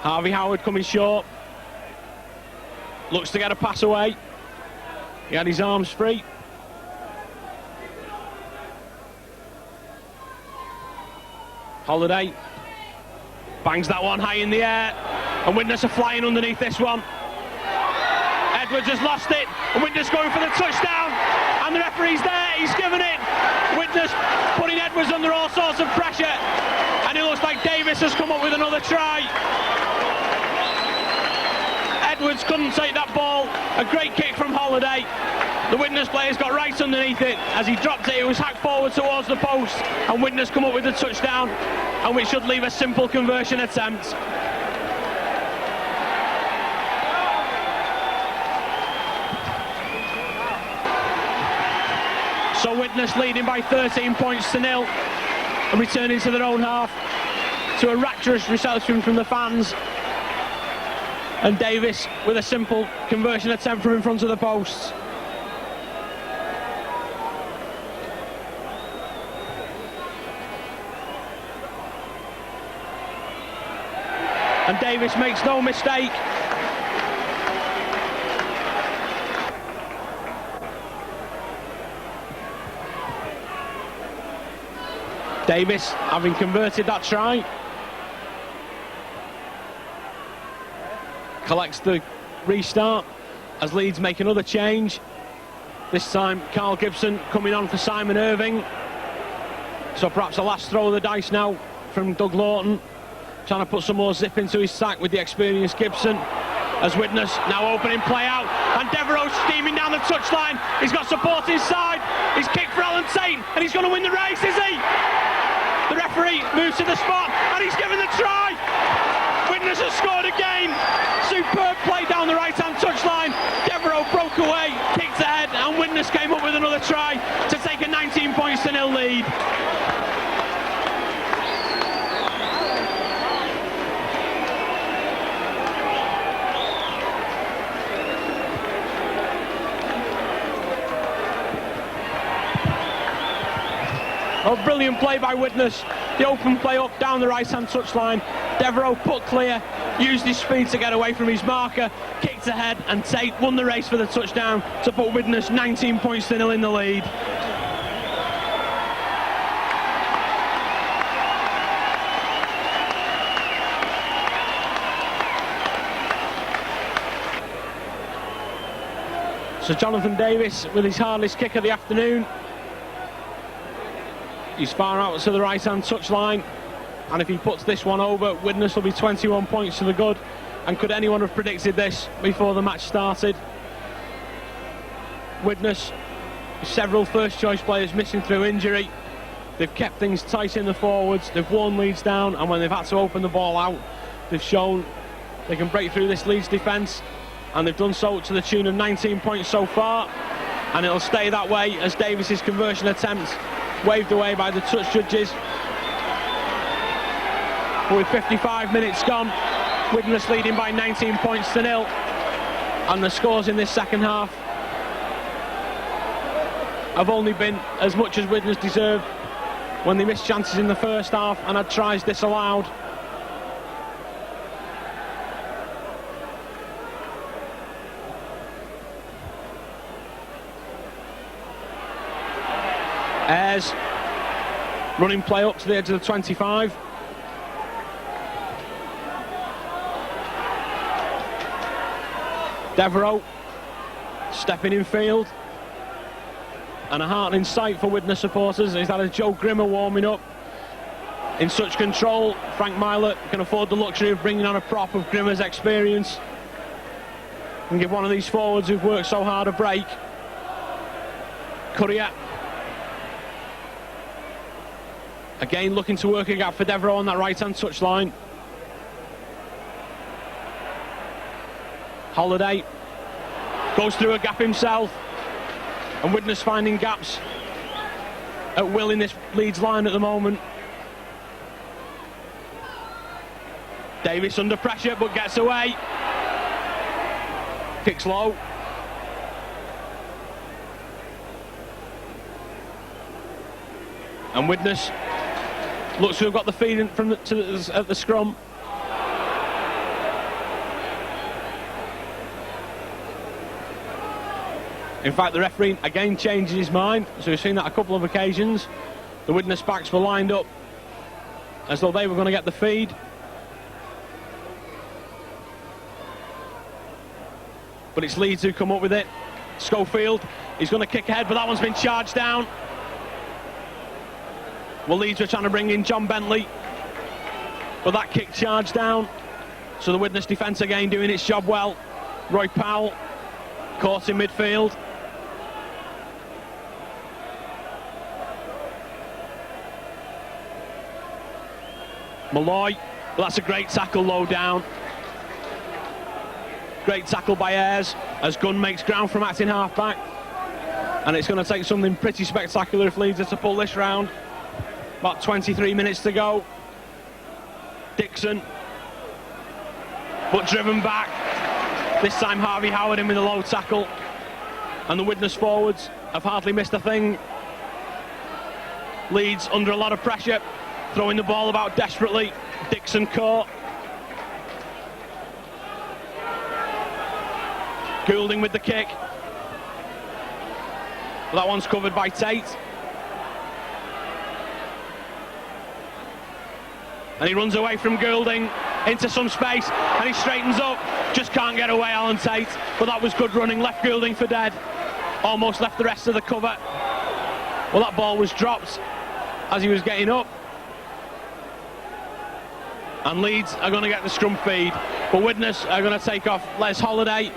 Harvey Howard coming short. Looks to get a pass away. He had his arms free. Holiday bangs that one high in the air, and Widnes are flying underneath this one. Edwards has lost it, and Widnes going for the touchdown, and the referee's there, he's given it. Widnes putting Edwards under all sorts of pressure, and it looks like Davis has come up with another try. Edwards couldn't take that ball. A great kick from Holiday. The Widnes players got right underneath it. As he dropped it, it was hacked forward towards the post, and Widnes come up with a touchdown, and which should leave a simple conversion attempt. So Widnes leading by 13 points to 0 and returning to their own half to a rapturous reception from the fans. And Davis with a simple conversion attempt from in front of the posts. And Davis makes no mistake. Davis having converted that try. Collects the restart as Leeds make another change. This time Carl Gibson coming on for Simon Irving. So perhaps a last throw of the dice now from Doug Lawton, trying to put some more zip into his sack with the experienced Gibson. As Widnes now opening play out, and Devereux steaming down the touchline. He's got support inside. He's kicked for Alan Tate, and he's going to win the race, is he? The referee moves to the spot, and he's given the try. Widnes has scored again. Superb play down the right-hand touchline. Devereux broke away, kicked ahead, and Widnes came up with another try to take a 19 points to 0 lead. Oh, brilliant play by Widnes. The open play up down the right-hand touchline. Devereux put clear, used his speed to get away from his marker, kicked ahead, and Tate won the race for the touchdown to put Widnes 19 points to 0 in the lead. So Jonathan Davis with his hardest kick of the afternoon. He's far out to the right-hand touchline, and if he puts this one over, Widnes will be 21 points to the good. And could anyone have predicted this before the match started? Widnes, several first-choice players missing through injury. They've kept things tight in the forwards, they've worn Leeds down, and when they've had to open the ball out, they've shown they can break through this Leeds defence, and they've done so to the tune of 19 points so far, and it'll stay that way as Davis's conversion attempt waved away by the touch judges. But with 55 minutes gone, Widnes leading by 19 points to 0, and the scores in this second half have only been as much as Widnes deserved when they missed chances in the first half and had tries disallowed. Ayres running play up to the edge of the 25. Devereux stepping in field, and a heartening sight for Widnes supporters. He's had a Joe Grimmer warming up in such control. Frank Myler can afford the luxury of bringing on a prop of Grimmer's experience and give one of these forwards who've worked so hard a break. Courier again looking to work a gap for Devereux on that right-hand touchline. Holiday goes through a gap himself, and Widnes finding gaps at will in this Leeds line at the moment. Davis under pressure but gets away. Kicks low. And Widnes looks to have got the feed in from at the scrum. In fact, the referee again changes his mind, so we've seen that a couple of occasions. The Widnes backs were lined up as though they were going to get the feed. But it's Leeds who come up with it. Schofield, he's going to kick ahead, but that one's been charged down. Well, Leeds were trying to bring in John Bentley, but that kick charged down. So the Widnes defence again doing its job well. Roy Powell caught in midfield. Malloy, well, that's a great tackle low down. Great tackle by Ayres as Gunn makes ground from acting half-back. And it's going to take something pretty spectacular if Leeds are to pull this round. About 23 minutes to go. Dixon, but driven back. This time Harvey Howard in with a low tackle. And the Widnes forwards have hardly missed a thing. Leeds under a lot of pressure, throwing the ball about desperately. Dixon caught. Goulding with the kick. That one's covered by Tate. And he runs away from Goulding into some space, and he straightens up. Just can't get away, Alan Tate. But that was good running, left Goulding for dead. Almost left the rest of the cover. Well, that ball was dropped as he was getting up. And Leeds are going to get the scrum feed. But Widnes are going to take off Les Holiday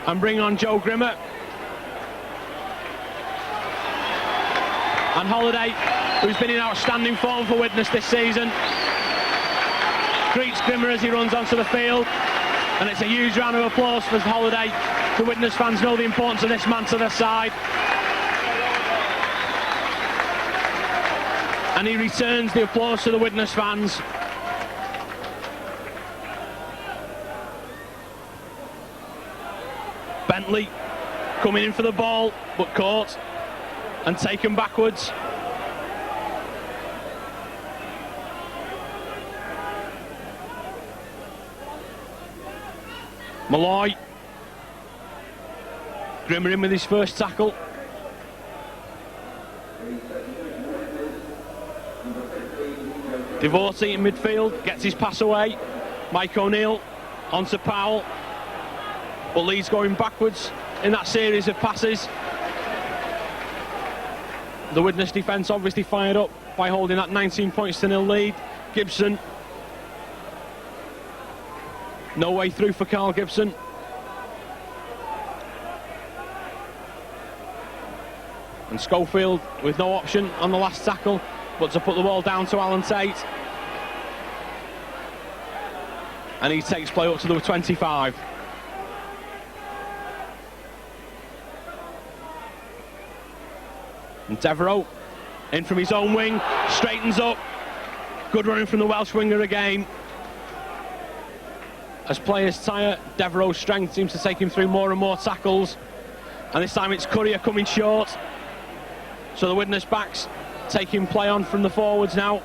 and bring on Joe Grimmer. And Holiday, who's been in outstanding form for Widnes this season, greets Grimmer as he runs onto the field. And it's a huge round of applause for Holiday. The Widnes fans know the importance of this man to their side. And he returns the applause to the Widnes fans. Bentley coming in for the ball, but caught and taken backwards. Malloy. Grimmer in with his first tackle. Devotee in midfield, gets his pass away. Mike O'Neill onto Powell. But Leeds going backwards in that series of passes. The Widnes defence obviously fired up by holding that 19 points to 0 lead. Gibson. No way through for Carl Gibson. And Schofield with no option on the last tackle but to put the ball down to Alan Tate. And he takes play up to the 25. And Devereux in from his own wing, straightens up. Good running from the Welsh winger again. As players tire, Devereux's strength seems to take him through more and more tackles. And this time it's Courier coming short. So the Widnes backs taking play on from the forwards now.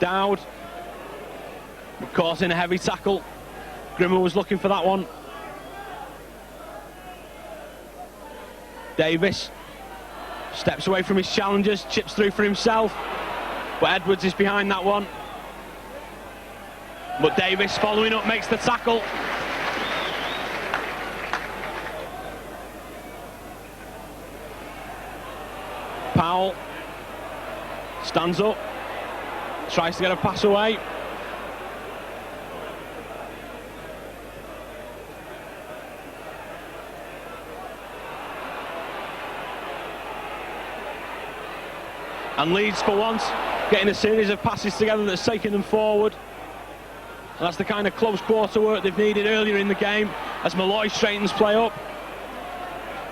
Dowd caught in a heavy tackle. Grimmer was looking for that one. Davis steps away from his challengers, chips through for himself, but Edwards is behind that one. But Davis following up makes the tackle. Powell stands up, tries to get a pass away. And Leeds, for once, getting a series of passes together that's taking them forward. And that's the kind of close quarter work they've needed earlier in the game as Malloy straightens play up.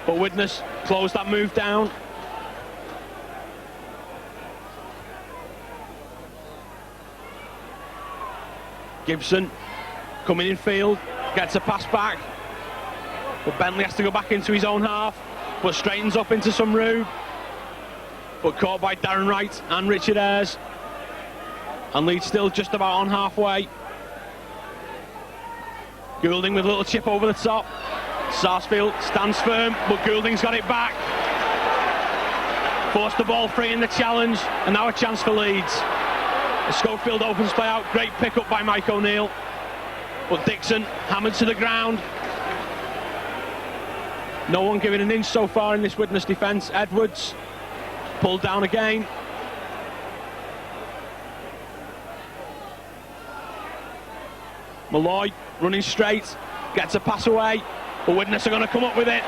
But Widnes closed that move down. Gibson coming in field, gets a pass back. But Bentley has to go back into his own half, but straightens up into some room. But caught by Darren Wright and Richard Ayres. And Leeds still just about on halfway. Goulding with a little chip over the top. Sarsfield stands firm, but Goulding's got it back. Forced the ball free in the challenge, and now a chance for Leeds. As Schofield opens play out, great pick up by Mike O'Neill. But Dixon hammered to the ground. No one giving an inch so far in this Widnes defence. Edwards pulled down again. Malloy running straight, gets a pass away, but Widnes are going to come up with it.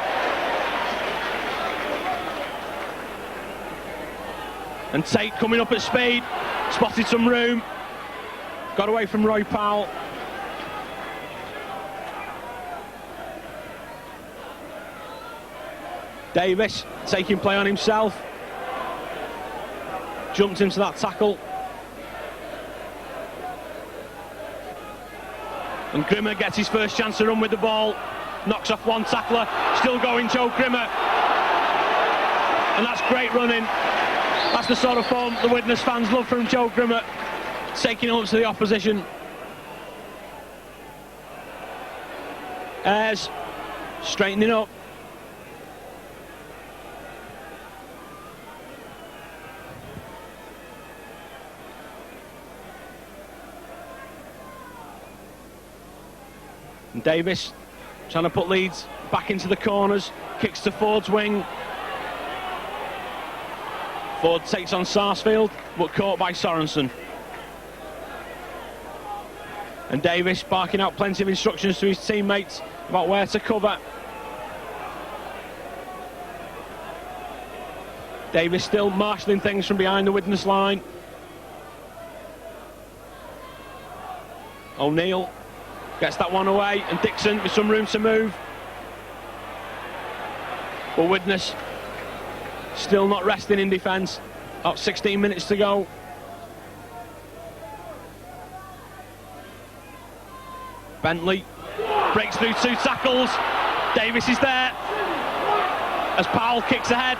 And Tate coming up at speed, spotted some room, got away from Roy Powell. Davis taking play on himself, jumped into that tackle. And Grimmer gets his first chance to run with the ball, knocks off one tackler, still going Joe Grimmer. And that's great running. That's the sort of form the Widnes fans love from Joe Grimmer, taking it up to the opposition. Ayres straightening up. And Davis trying to put Leeds back into the corners, kicks to Ford's wing. Ford takes on Sarsfield, but caught by Sorensen. And Davis barking out plenty of instructions to his teammates about where to cover. Davis still marshalling things from behind the Widnes line. O'Neill gets that one away, and Dixon with some room to move. But Widnes still not resting in defence. About 16 minutes to go. Bentley breaks through two tackles. Davis is there as Powell kicks ahead.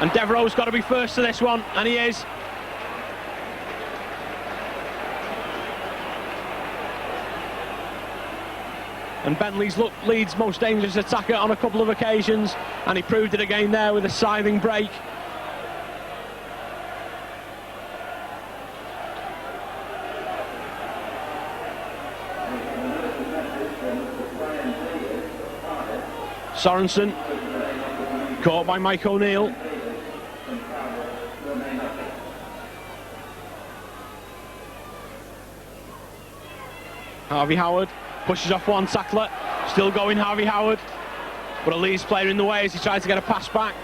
And Devereux's got to be first to this one, and he is. And Bentley's looked Leeds' most dangerous attacker on a couple of occasions, and he proved it again there with a scything break. Sorensen caught by Mike O'Neill. Harvey Howard pushes off one tackler, still going Harvey Howard, but a Leeds player in the way as he tries to get a pass back.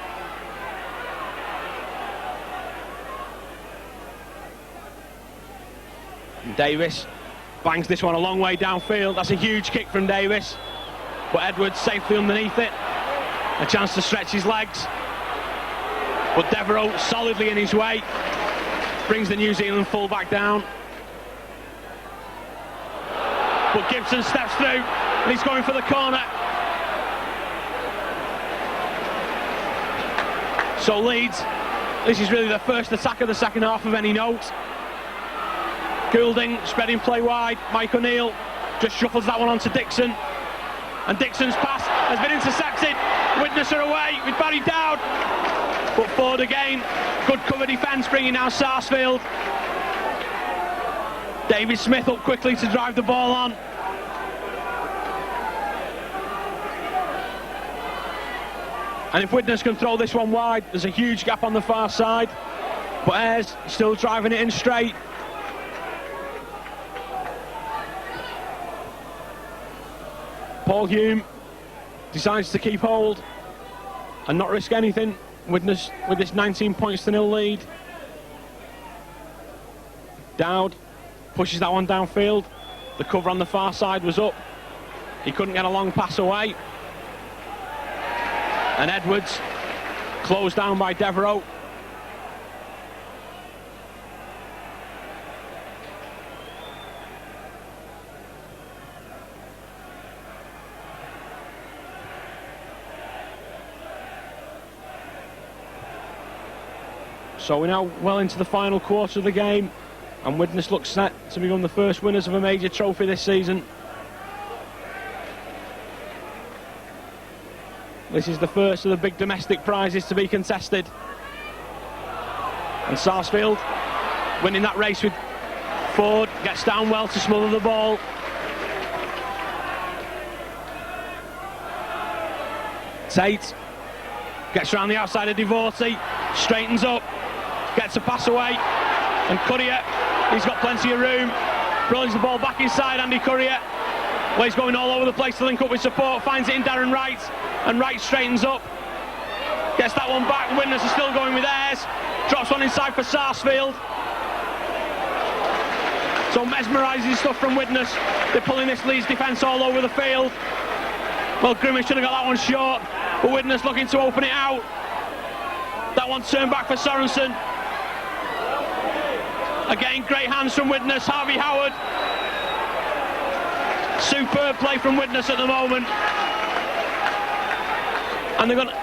And Davis bangs this one a long way downfield. That's a huge kick from Davis, but Edwards safely underneath it. A chance to stretch his legs, but Devereux solidly in his way, brings the New Zealand full-back down. But Gibson steps through, and he's going for the corner. So Leeds, this is really the first attack of the second half of any note. Goulding spreading play wide. Mike O'Neill just shuffles that one onto Dixon, and Dixon's pass has been intercepted. Widnes are away with Barry Dowd, but Ford again, good cover defence, bringing down Sarsfield. David Smith up quickly to drive the ball on. And if Widnes can throw this one wide, there's a huge gap on the far side, but Ayres still driving it in straight. Paul Hume decides to keep hold and not risk anything. Widnes with this 19 points to 0 lead. Dowd pushes that one downfield. The cover on the far side was up. He couldn't get a long pass away. And Edwards closed down by Devereux. So we're now well into the final quarter of the game, and Widnes looks set to become the first winners of a major trophy this season. This is the first of the big domestic prizes to be contested. And Sarsfield, winning that race with Ford, gets down well to smother the ball. Tate gets around the outside of Devotee, straightens up, gets a pass away, and Courier, he's got plenty of room, Rolls the ball back inside Andy Courier. Well, he's going all over the place to link up with support. Finds it in Darren Wright. And Wright straightens up. Gets that one back. Widnes are still going with theirs. Drops one inside for Sarsfield. So mesmerising stuff from Widnes. They're pulling this Leeds defence all over the field. Well, Grimmer should have got that one short. But Widnes looking to open it out. That one turned back for Sorensen. Again, great hands from Widnes. Harvey Howard. Superb play from Widnes at the moment. And they're going to...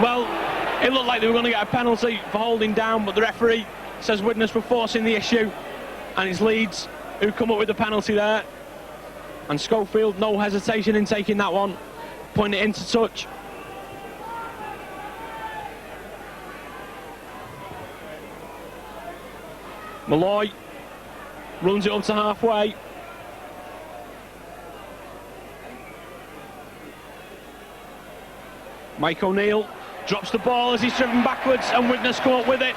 Well, it looked like they were going to get a penalty for holding down, but the referee says Widnes were forcing the issue. And it's Leeds who come up with the penalty there. And Schofield, no hesitation in taking that one. Putting it into touch. Malloy runs it up to halfway. Mike O'Neill drops the ball as he's driven backwards, and Widnes come up with it.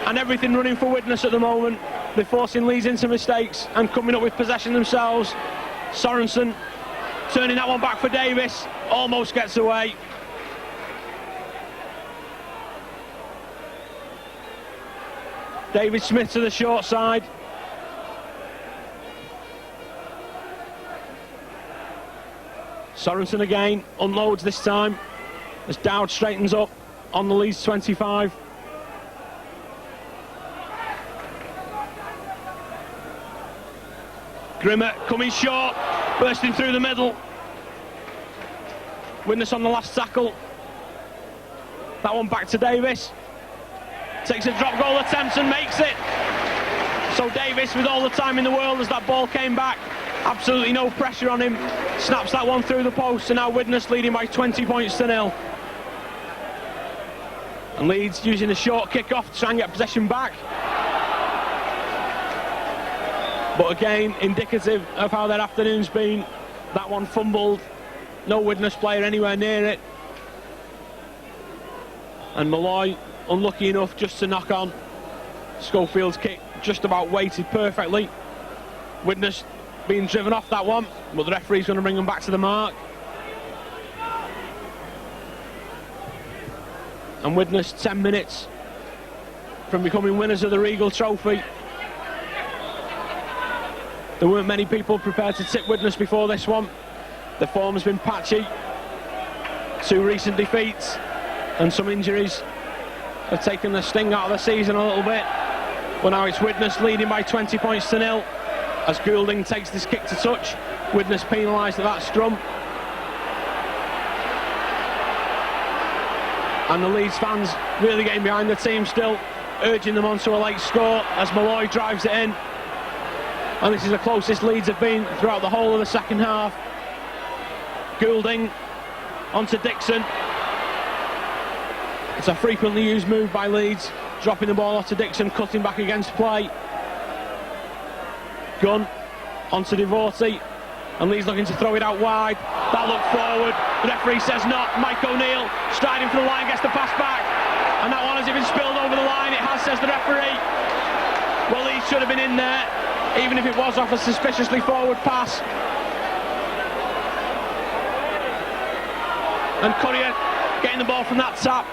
And everything running for Widnes at the moment. They're forcing Leeds into mistakes and coming up with possession themselves. Sorensen turning that one back for Davis. Almost gets away. David Smith to the short side. Sorensen again, unloads this time as Dowd straightens up on the Leeds 25. Grimmer coming short, bursting through the middle. Widnes on the last tackle. That one back to Davis. Takes a drop goal attempt and makes it. So Davis, with all the time in the world as that ball came back, absolutely no pressure on him, snaps that one through the post, and now Widnes leading by 20 points to 0. And Leeds using a short kick-off to try and get possession back. But again, indicative of how their afternoon's been. That one fumbled, no Widnes player anywhere near it. And Malloy unlucky enough just to knock on. Schofield's kick just about weighted perfectly. Widnes being driven off that one, but the referee's going to bring them back to the mark. And Widnes 10 minutes from becoming winners of the Regal Trophy. There weren't many people prepared to tip Widnes before this one. The form has been patchy. 2 recent defeats and some injuries have taken the sting out of the season a little bit. But now it's Widnes leading by 20 points to 0 as Goulding takes this kick to touch. Widnes penalised at that scrum. And the Leeds fans really getting behind the team still, urging them on to a late score as Malloy drives it in. And this is the closest Leeds have been throughout the whole of the second half. Goulding onto Dixon. It's a frequently used move by Leeds, dropping the ball off to Dixon, cutting back against play. Gunn onto Devorty, and Leeds looking to throw it out wide. That look forward, the referee says not. Mike O'Neill striding for the line, gets the pass back, and that one has even spilled over the line. It has, says the referee. Well, Leeds should have been in there, even if it was off a suspiciously forward pass. And Courier getting the ball from that tap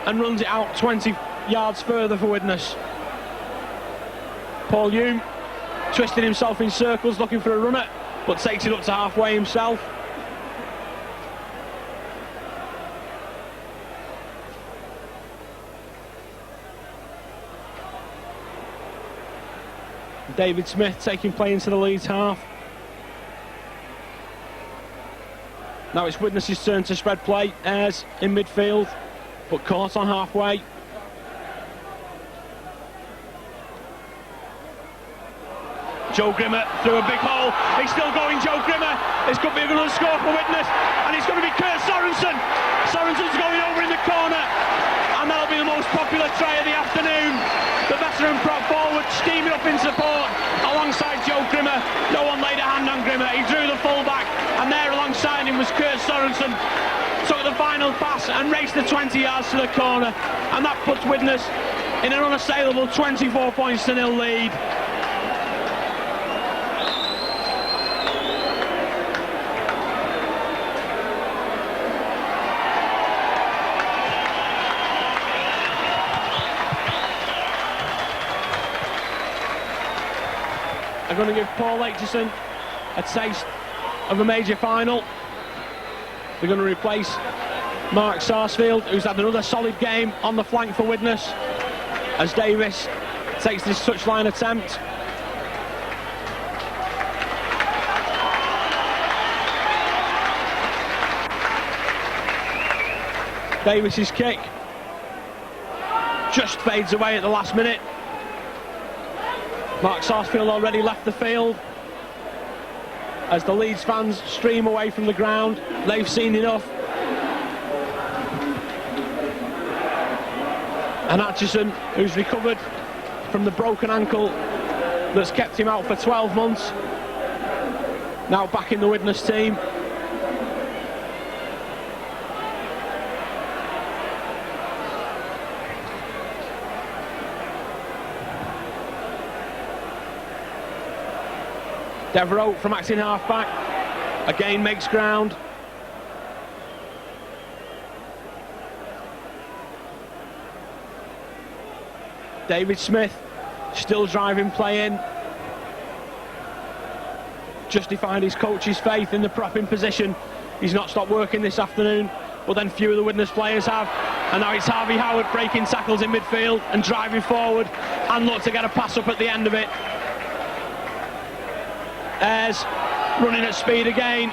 and runs it out 20 yards further for Widnes. Paul Hume twisting himself in circles looking for a runner, but takes it up to halfway himself. David Smith taking play into the Leeds half. Now it's Widnes' turn to spread play. Ayres in midfield, but caught on halfway. Joe Grimmer through a big hole. He's still going, Joe Grimmer. This could be another score for Widnes, and it's going to be Kurt Sorensen. Sorensen's going over in the corner, and that'll be the most popular try of the afternoon. The veteran prop forward steaming up in support alongside Joe Grimmer. No one laid a hand on Grimmer. He drew the full back, and there alongside him was Kurt Sorensen. Took the final pass and raced the 20 yards to the corner, and that puts Widnes in an unassailable 24 points to nil lead. I'm going to give Paul Aitchison a taste of a major final. They're going to replace Mark Sarsfield, who's had another solid game on the flank for Widnes, as Davis takes this touchline attempt. Davis's kick just fades away at the last minute. Mark Sarsfield already left the field as the Leeds fans stream away from the ground. They've seen enough. And Aitchison, who's recovered from the broken ankle that's kept him out for 12 months, now back in the Widnes team. Devereux from acting half-back, again makes ground. David Smith still driving play in. Justified his coach's faith in the prop in position. He's not stopped working this afternoon, but then few of the Widnes players have. And now it's Harvey Howard breaking tackles in midfield and driving forward, and look to get a pass up at the end of it. Ayres running at speed again.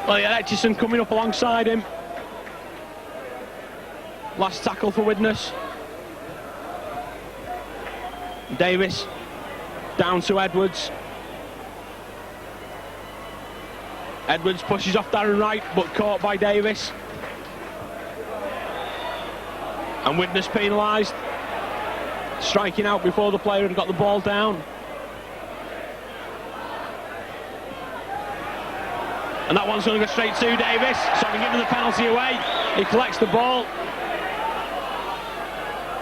Well, yeah, Aitchison coming up alongside him. Last tackle for Widnes. Davis down to Edwards. Edwards pushes off Darren Wright, but caught by Davis. And Widnes penalised, striking out before the player had got the ball down. And that one's going to go straight to Davis, so I can give him the penalty away. He collects the ball,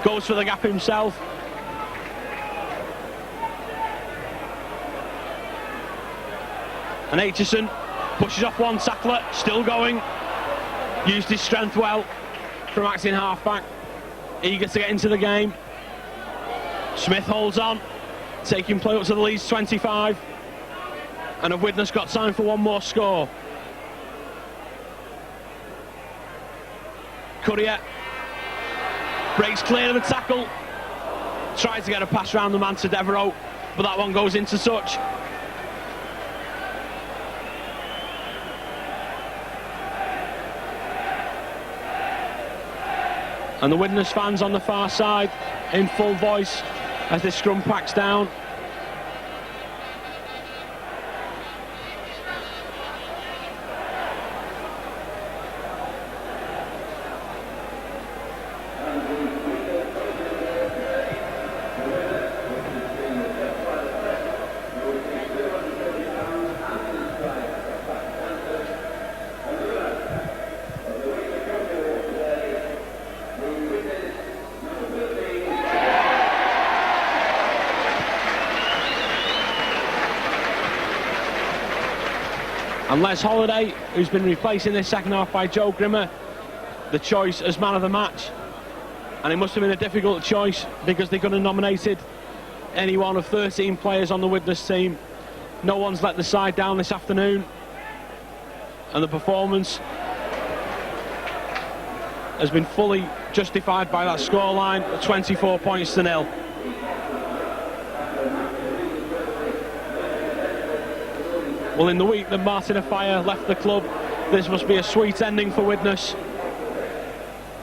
goes for the gap himself. And Aitchison pushes off one tackler, still going. Used his strength well from acting half-back, eager to get into the game. Smith holds on, taking play up to the Leeds 25. And have Widnes got time for one more score? Courier breaks clear of the tackle, tries to get a pass round the man to Devereux, but that one goes into touch. And the Widnes fans on the far side in full voice as this scrum packs down. And Les Holiday, who's been replaced in this second half by Joe Grimmer, the choice as man of the match. And it must have been a difficult choice because they could have nominated any one of 13 players on the Widnes team. No one's let the side down this afternoon. And the performance has been fully justified by that scoreline of 24 points to nil. Well, in the week that Martin Afire left the club, this must be a sweet ending for Widnes.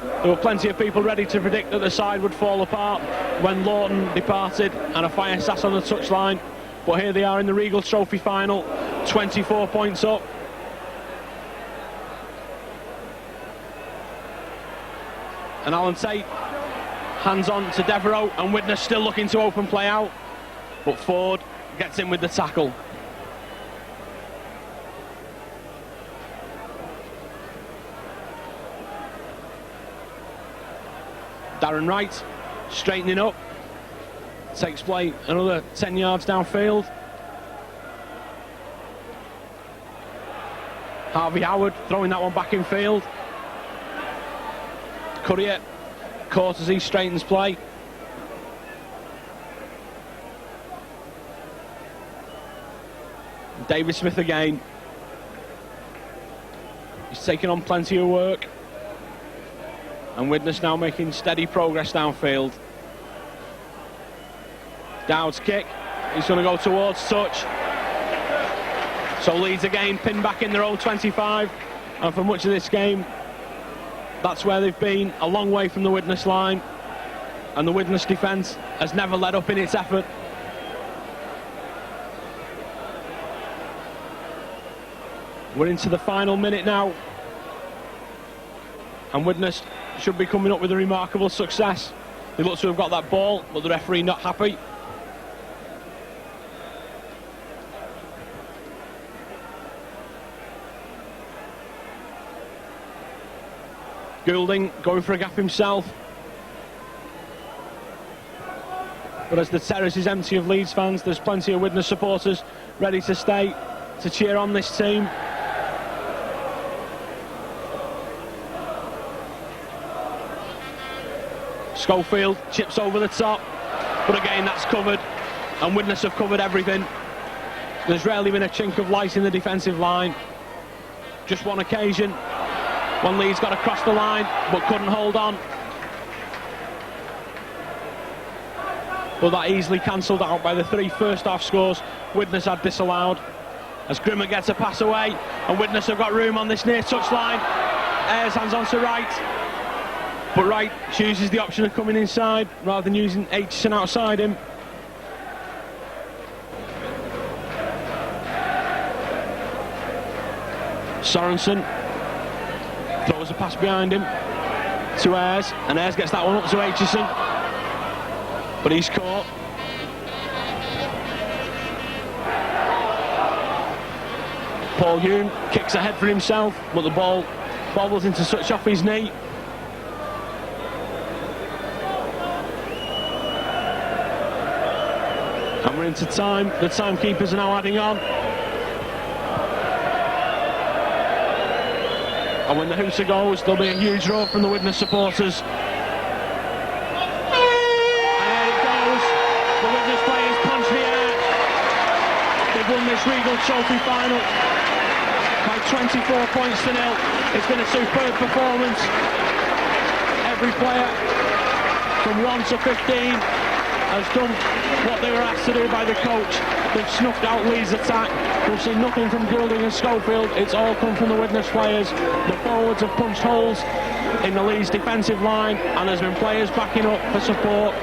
There were plenty of people ready to predict that the side would fall apart when Lawton departed and Afire sat on the touchline. But here they are in the Regal Trophy final, 24 points up. And Alan Tate hands on to Devereux, and Widnes still looking to open play out. But Ford gets in with the tackle. Darren Wright straightening up, takes play another 10 yards downfield. Harvey Howard throwing that one back in field. Courier caught as he straightens play. David Smith again. He's taking on plenty of work. And Widnes now making steady progress downfield. Dowd's kick. He's going to go towards touch. So Leeds again pinned back in their own 25. And for much of this game, that's where they've been, a long way from the Widnes line. And the Widnes defence has never let up in its effort. We're into the final minute now. And Widnes should be coming up with a remarkable success. They look to have got that ball, but the referee not happy. Goulding going for a gap himself. But as the terrace is empty of Leeds fans, there's plenty of Widnes supporters ready to stay to cheer on this team. Schofield chips over the top, but again that's covered, and Widnes have covered everything. There's rarely been a chink of light in the defensive line. Just one occasion when Leeds got across the line but couldn't hold on. But that easily cancelled out by the 3 first half scores Widnes had disallowed. As Grimmer gets a pass away, and Widnes have got room on this near touchline. Ayres hands on to Wright. But Wright chooses the option of coming inside rather than using Aitchison outside him. Sorensen throws a pass behind him to Ayres, and Ayres gets that one up to Aitchison, but he's caught. Paul Hume kicks ahead for himself, but the ball bobbles into touch off his knee. And we're into time. The timekeepers are now adding on. And when the hooter goes, there'll be a huge roar from the Widnes supporters. And there it goes. The Widnes players punch the air. They've won this Regal Trophy final by 24 points to 0. It's been a superb performance. Every player from 1 to 15 has done what they were asked to do by the coach. They've snuffed out Leeds' attack. We've seen nothing from Goulding and Schofield. It's all come from the Widnes players. The forwards have punched holes in the Leeds defensive line, and there's been players backing up for support.